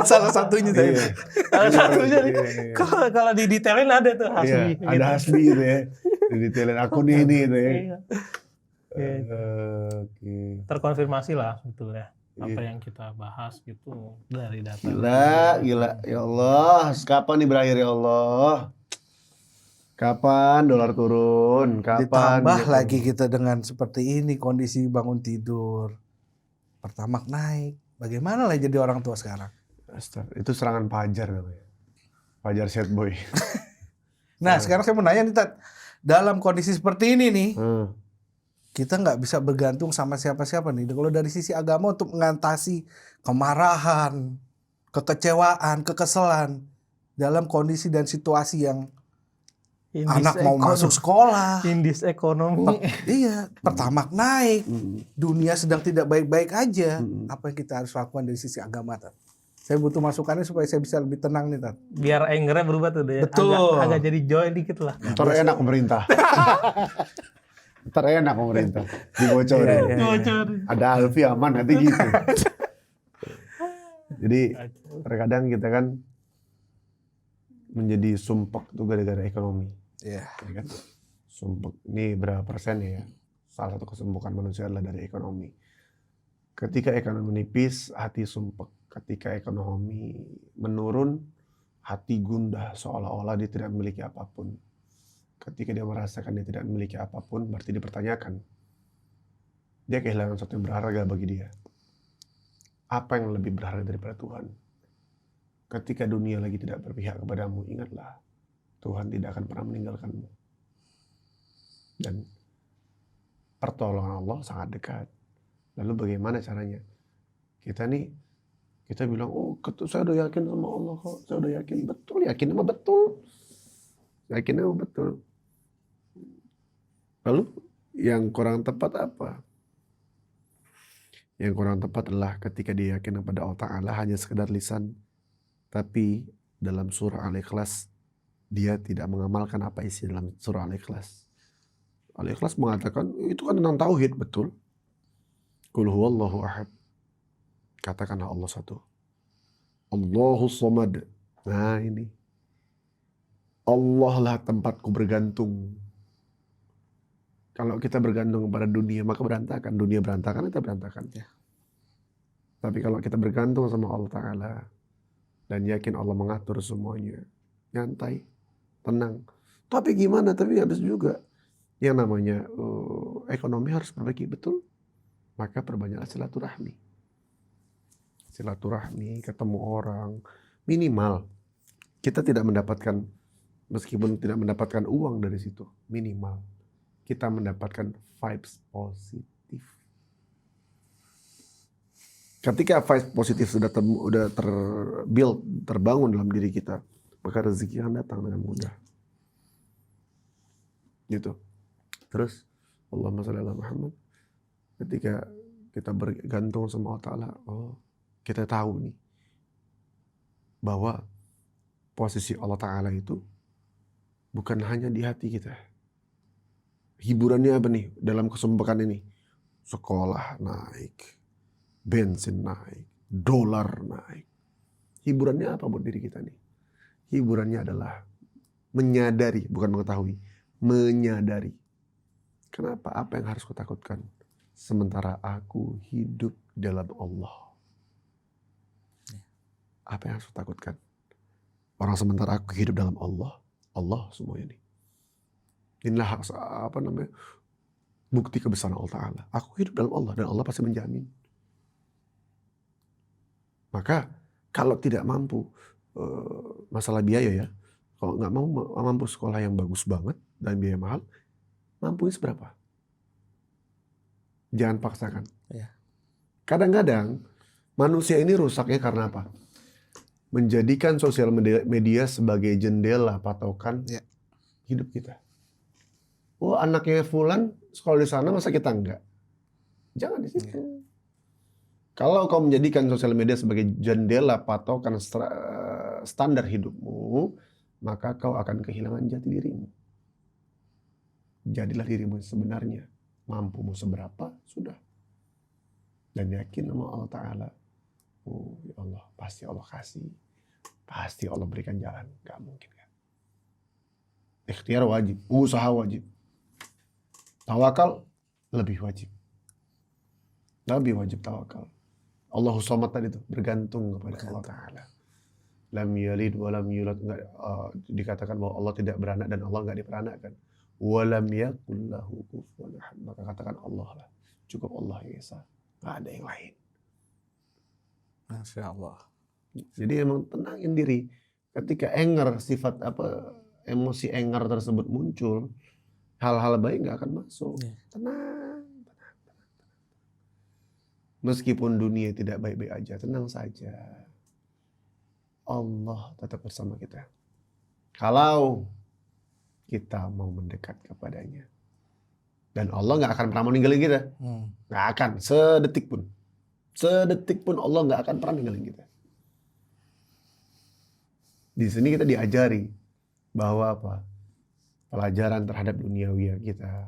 Salah satunya tadi. Iya. Salah satunya nih. Iya. Kalau didetailin ada tuh Iya, Hasbi. ada Hasbi gitu ya. Didetailin aku nih ini gitu ya. Iya. Oke. Terkonfirmasi lah sebetulnya apa Iya. yang kita bahas gitu dari data. Gila. Ya Allah, kapan nih berakhir ya Allah? Kapan dolar turun? Kapan? Ditambah gitu? lagi kita dengan seperti ini kondisi bangun tidur, Pertamax naik. Bagaimana lah jadi orang tua sekarang? Astaga, itu serangan Fajar namanya. Fajar sad boy. Nah sekarang saya mau nanya nih Tat, dalam kondisi seperti ini nih, kita nggak bisa bergantung sama siapa-siapa nih. Kalau dari sisi agama untuk mengatasi kemarahan, kekecewaan, kekesalan dalam kondisi dan situasi yang anak mau masuk sekolah, Indis ekonomi. iya, Pertamax naik, dunia sedang tidak baik-baik aja. Apa yang kita harus lakukan dari sisi agama, Tat? Saya butuh masukannya supaya saya bisa lebih tenang nih, Tat. Biar angernya berubah tuh deh. Betul. Agak jadi joy dikit lah. Ntar enak pemerintah. Ntar enak pemerintah. Dibocorin. Bocor. Ada Alfi aman nanti gitu. Jadi terkadang kita kan menjadi sumpek tuh gara-gara ekonomi. Iya. Ya kan? Sumpek ini berapa persen ya? Salah satu kesembuhan manusia adalah dari ekonomi. Ketika ekonomi menipis, hati sumpek. Ketika ekonomi menurun, hati gundah seolah-olah dia tidak memiliki apapun. Ketika dia merasakan dia tidak memiliki apapun, berarti dipertanyakan. Dia kehilangan sesuatu yang berharga bagi dia. Apa yang lebih berharga daripada Tuhan? Ketika dunia lagi tidak berpihak kepadamu, ingatlah, Tuhan tidak akan pernah meninggalkanmu. Dan pertolongan Allah sangat dekat. Lalu bagaimana caranya? Kita bilang, oh saya udah yakin sama Allah kok. Saya udah yakin. Betul, yakin sama betul. Yakin sama betul. Lalu yang kurang tepat apa? Yang kurang tepat adalah ketika dia yakin kepada Allah Ta'ala hanya sekedar lisan. Tapi dalam surah Al-Ikhlas, dia tidak mengamalkan apa isi dalam surah Al-Ikhlas. Al-Ikhlas mengatakan, itu kan tentang tauhid, betul. Qul huwallahu ahad. Katakanlah Allah satu. Allahus samad. Nah ini. Allah lah tempatku bergantung. Kalau kita bergantung kepada dunia, maka berantakan. Dunia berantakan, kita berantakan. Ya. Tapi kalau kita bergantung sama Allah Ta'ala, dan yakin Allah mengatur semuanya, nyantai, tenang. Tapi gimana? Tapi habis juga. Yang namanya ekonomi harus perbaiki, betul. Maka perbanyaklah silaturahmi. Silaturahmi, ketemu orang. Minimal. Kita tidak mendapatkan, meskipun tidak mendapatkan uang dari situ. Minimal. Kita mendapatkan vibes positif. Ketika vibes positif sudah terbangun dalam diri kita, maka rezeki akan datang dengan mudah. Gitu. Terus, Allahumma shalli ala Muhammad. Ketika kita bergantung sama Allah Ta'ala, kita tahu nih, bahwa posisi Allah Ta'ala itu bukan hanya di hati kita. Hiburannya apa nih dalam kesumpekan ini? Sekolah naik, bensin naik, dolar naik. Hiburannya apa buat diri kita nih? Hiburannya adalah menyadari, bukan mengetahui, menyadari. Kenapa? Apa yang harus kutakutkan? Sementara aku hidup dalam Allah. Apa yang harus lu takutkan? Orang sementara aku hidup dalam Allah. Allah semua ini. Inilah bukti kebesaran Allah Ta'ala. Aku hidup dalam Allah dan Allah pasti menjamin. Maka kalau tidak mampu, masalah biaya ya, kalau nggak mampu sekolah yang bagus banget dan biaya mahal, mampunya seberapa? Jangan paksakan. Ya. Kadang-kadang manusia ini rusaknya karena apa? Menjadikan sosial media sebagai jendela patokan hidup kita. Oh, anaknya Fulan sekolah di sana, masa kita enggak? Jangan di situ. Kalau kau menjadikan sosial media sebagai jendela patokan standar hidupmu, maka kau akan kehilangan jati dirimu. Jadilah dirimu sebenarnya. Mampumu seberapa, sudah. Dan yakin sama Allah Ta'ala. Oh ya Allah, pasti Allah kasih. Pasti Allah berikan jalan. Gak mungkin kan. Ikhtiar wajib, usaha wajib. Tawakal lebih wajib. Lebih wajib tawakal. Allahu Samad tadi itu bergantung kepada Allah Ta'ala. Lam yalid wa lam yulad. Dikatakan bahwa Allah tidak beranak dan Allah nggak diperanakkan. Wa lam yakul lahu kufuwan ahad. Maka katakan Allah lah. Cukup Allah yang Esa. Nggak ada yang lain. Masya Allah. Jadi emang tenangin diri. Ketika sifat emosi anger tersebut muncul, hal-hal baik nggak akan masuk. Tenang. Meskipun dunia tidak baik-baik aja, tenang saja. Allah tetap bersama kita. Kalau kita mau mendekat kepadanya. Dan Allah nggak akan pernah mau ninggalin kita. Nggak akan, sedetik pun. Sedetik pun Allah nggak akan pernah ninggalin kita. Di sini kita diajari bahwa pelajaran terhadap duniawi kita,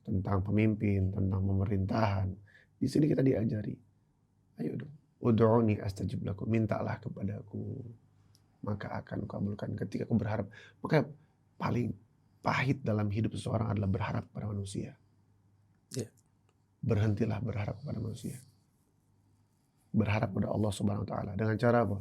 tentang pemimpin, tentang pemerintahan. Di sini kita diajari, ayo dong, ud'uni astajib lakum, mintalah kepadaku, maka akan kabulkan. Ketika aku berharap, maka paling pahit dalam hidup seseorang adalah berharap pada manusia. Berhentilah berharap kepada manusia. Berharap pada Allah Subhanahu Wa Taala. Dengan cara apa?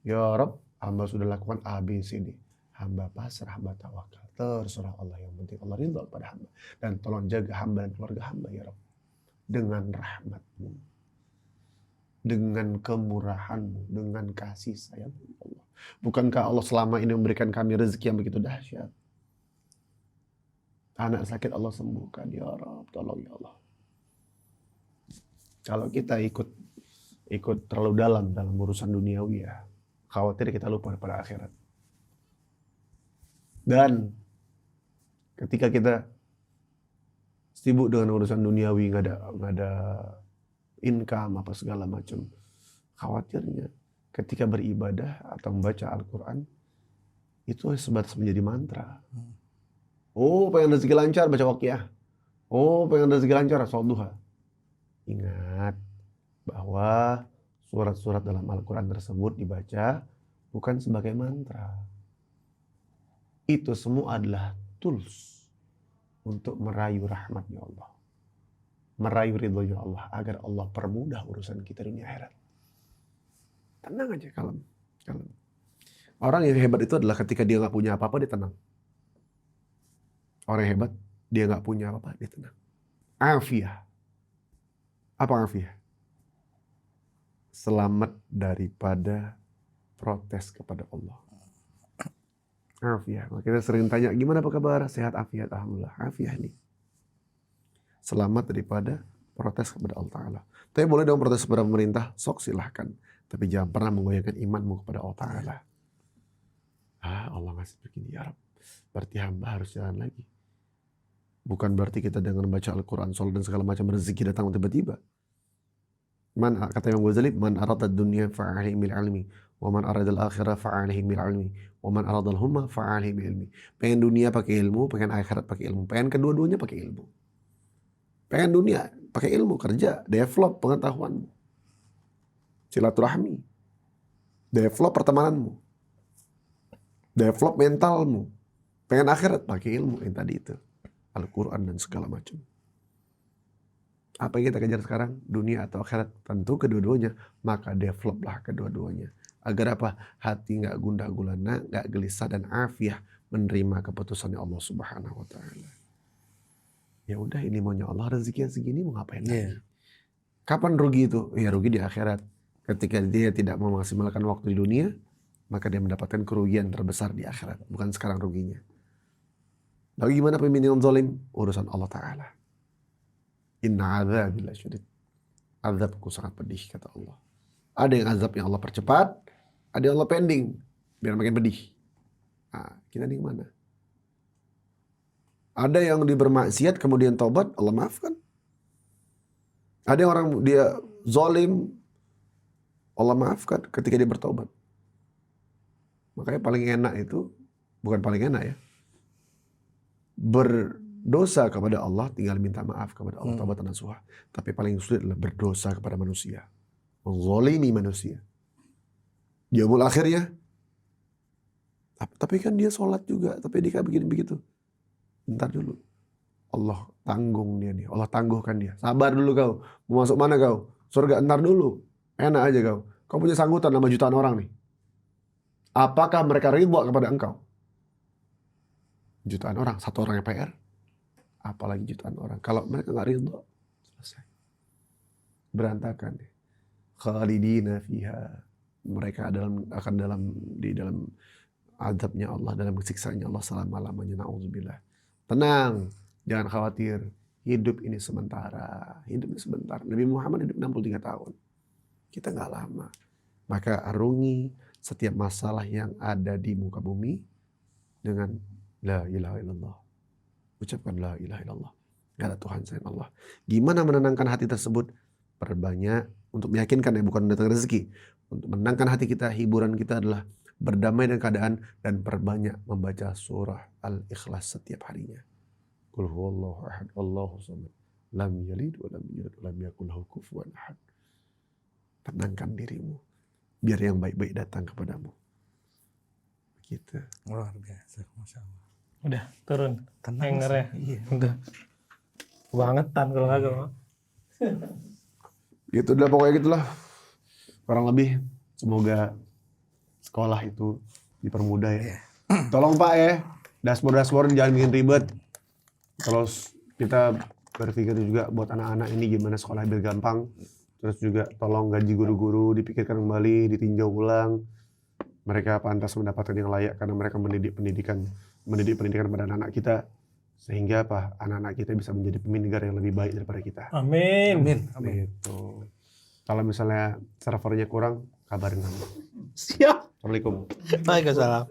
Ya Rabb, hamba sudah lakukan A, B, C, D. Hamba pasrah, hamba tawakal. Terserah Allah, yang penting Allah ridha pada hamba. Dan tolong jaga hamba dan keluarga hamba ya Rabb. Dengan rahmat-Mu, dengan kemurahan-Mu, dengan kasih sayang Allah. Bukankah Allah selama ini memberikan kami rezeki yang begitu dahsyat? Anak sakit Allah sembuhkan, ya Rabb, tolong ya Allah. Kalau kita ikut terlalu dalam urusan duniawi ya, khawatir kita lupa pada akhirat. Dan ketika kita sibuk dengan urusan duniawi, nggak ada income apa segala macam, khawatirnya ketika beribadah atau membaca Al-Quran itu sebatas menjadi mantra. Oh, pengen rezeki lancar, baca Waqiah. Oh, pengen rezeki lancar, sholat duha. Ingat bahwa surat-surat dalam Al-Quran tersebut dibaca bukan sebagai mantra. Itu semua adalah tools untuk merayu rahmatnya Allah, merayu ridhonya Allah, agar Allah permudah urusan kita dunia akhirat. Tenang aja, kalem. Orang yang hebat itu adalah ketika dia nggak punya apa-apa, dia tenang. Orang yang hebat, dia nggak punya apa-apa, dia tenang. Afiyah. Apa afiyah? Selamat daripada protes kepada Allah. Afiah. Kita sering tanya, gimana apa kabar? Sehat afiat, alhamdulillah. Afiah nih. Selamat daripada protes kepada Allah Ta'ala. Tapi boleh dong protes kepada pemerintah, sok silahkan. Tapi jangan pernah menggoyahkan imanmu kepada Allah Ta'ala. Allah ngasih begini, ya Rabb. Berarti hamba harus jalan lagi. Bukan berarti kita dengan membaca Al-Quran, sholat dan segala macam rezeki datang tiba-tiba. Kata Imam Ghazali, man arada dunya fa'alihi bil ilmi. Wa man arada al-akhirah fa'alihi bil ilmi. Wa man arada al-humma fa'alihi bil ilmi. Pengen dunia pakai ilmu, pengen akhirat pakai ilmu. Pengen kedua-duanya pakai ilmu. Pengen dunia pakai ilmu, kerja, develop pengetahuanmu. Silaturahmi. Develop pertemananmu. Develop mentalmu. Pengen akhirat pakai ilmu yang tadi itu. Al-Quran dan segala macam. Apa yang kita kejar sekarang? Dunia atau akhirat? Tentu kedua-duanya. Maka developlah kedua-duanya. Agar apa? Hati nggak gundah gulana, nggak gelisah dan afiah menerima keputusannya Allah Subhanahu wa taala. Ya udah, ini maunya Allah, rezekinya segini, mau ngapain lagi? Kapan rugi itu? Ya rugi di akhirat. Ketika dia tidak memaksimalkan waktu di dunia, maka dia mendapatkan kerugian terbesar di akhirat, bukan sekarang ruginya. Lalu gimana pemimpin yang zalim? Urusan Allah Ta'ala. Inna azabi lasyadid. Azabku sangat pedih, kata Allah. Ada yang azab yang Allah percepat, ada yang Allah pending, biar makin pedih. Nah, kita di mana? Ada yang bermaksiat kemudian taubat, Allah maafkan. Ada yang orang dia zalim, Allah maafkan ketika dia bertobat. Makanya paling enak itu, bukan paling enak ya, berdosa kepada Allah tinggal minta maaf kepada Allah, taubat nasuha. Tapi paling sulit adalah berdosa kepada manusia, menzalimi manusia. Dia mul akhirnya, tapi kan dia sholat juga, tapi dia begini begitu. Bentar dulu, Allah tanggung dia nih, Allah tangguhkan dia. Sabar dulu kau, mau masuk mana kau? Surga, entar dulu, enak aja kau. Kau punya sanggutan sama jutaan orang nih. Apakah mereka ridha kepada engkau? Jutaan orang, satu orang yang PR, apalagi jutaan orang. Kalau mereka nggak ridha, selesai, berantakan. Khalidina fiha, mereka akan di dalam azabnya Allah, dalam siksaannya Allah selama-lamanya. Na'udzubillah. Tenang, jangan khawatir. Hidup ini sementara. Hidup ini sebentar. Nabi Muhammad hidup 63 tahun. Kita nggak lama. Maka arungi setiap masalah yang ada di muka bumi dengan la ilaha illallah. Ucapkan la ilaha illallah. Gak ada Tuhan selain Allah. Gimana menenangkan hati tersebut? Perbanyak untuk meyakinkan, ya bukan mendatangkan rezeki. Untuk menenangkan hati kita, hiburan kita adalah berdamai dengan keadaan dan perbanyak membaca surah Al-Ikhlas setiap harinya. Qul huwallahu ahad, Allahu samad, lam yalid wa lam yulad wa lam yakul lahu kufuwan ahad. Tenangkan dirimu, biar yang baik-baik datang kepadamu. Begitu. Luar biasa, Masya Allah. Udah turun Tenang hangernya. Iya. Udah bangetan kalau nggak gue. Gitu udah, pokoknya gitulah. Kurang lebih semoga sekolah itu dipermudah ya. Tolong Pak ya, dashboard jangan bikin ribet. Terus kita berpikir juga buat anak-anak ini gimana sekolah biar gampang. Terus juga tolong gaji guru-guru dipikirkan kembali, ditinjau ulang. Mereka pantas mendapatkan yang layak karena mereka mendidik pendidikan pada anak-anak kita. Sehingga apa? Anak-anak kita bisa menjadi pemimpin negara yang lebih baik daripada kita. Amin. Gitu. Kalau misalnya servernya kurang, kabarin kami. Siap. Assalamualaikum. Waalaikumsalam.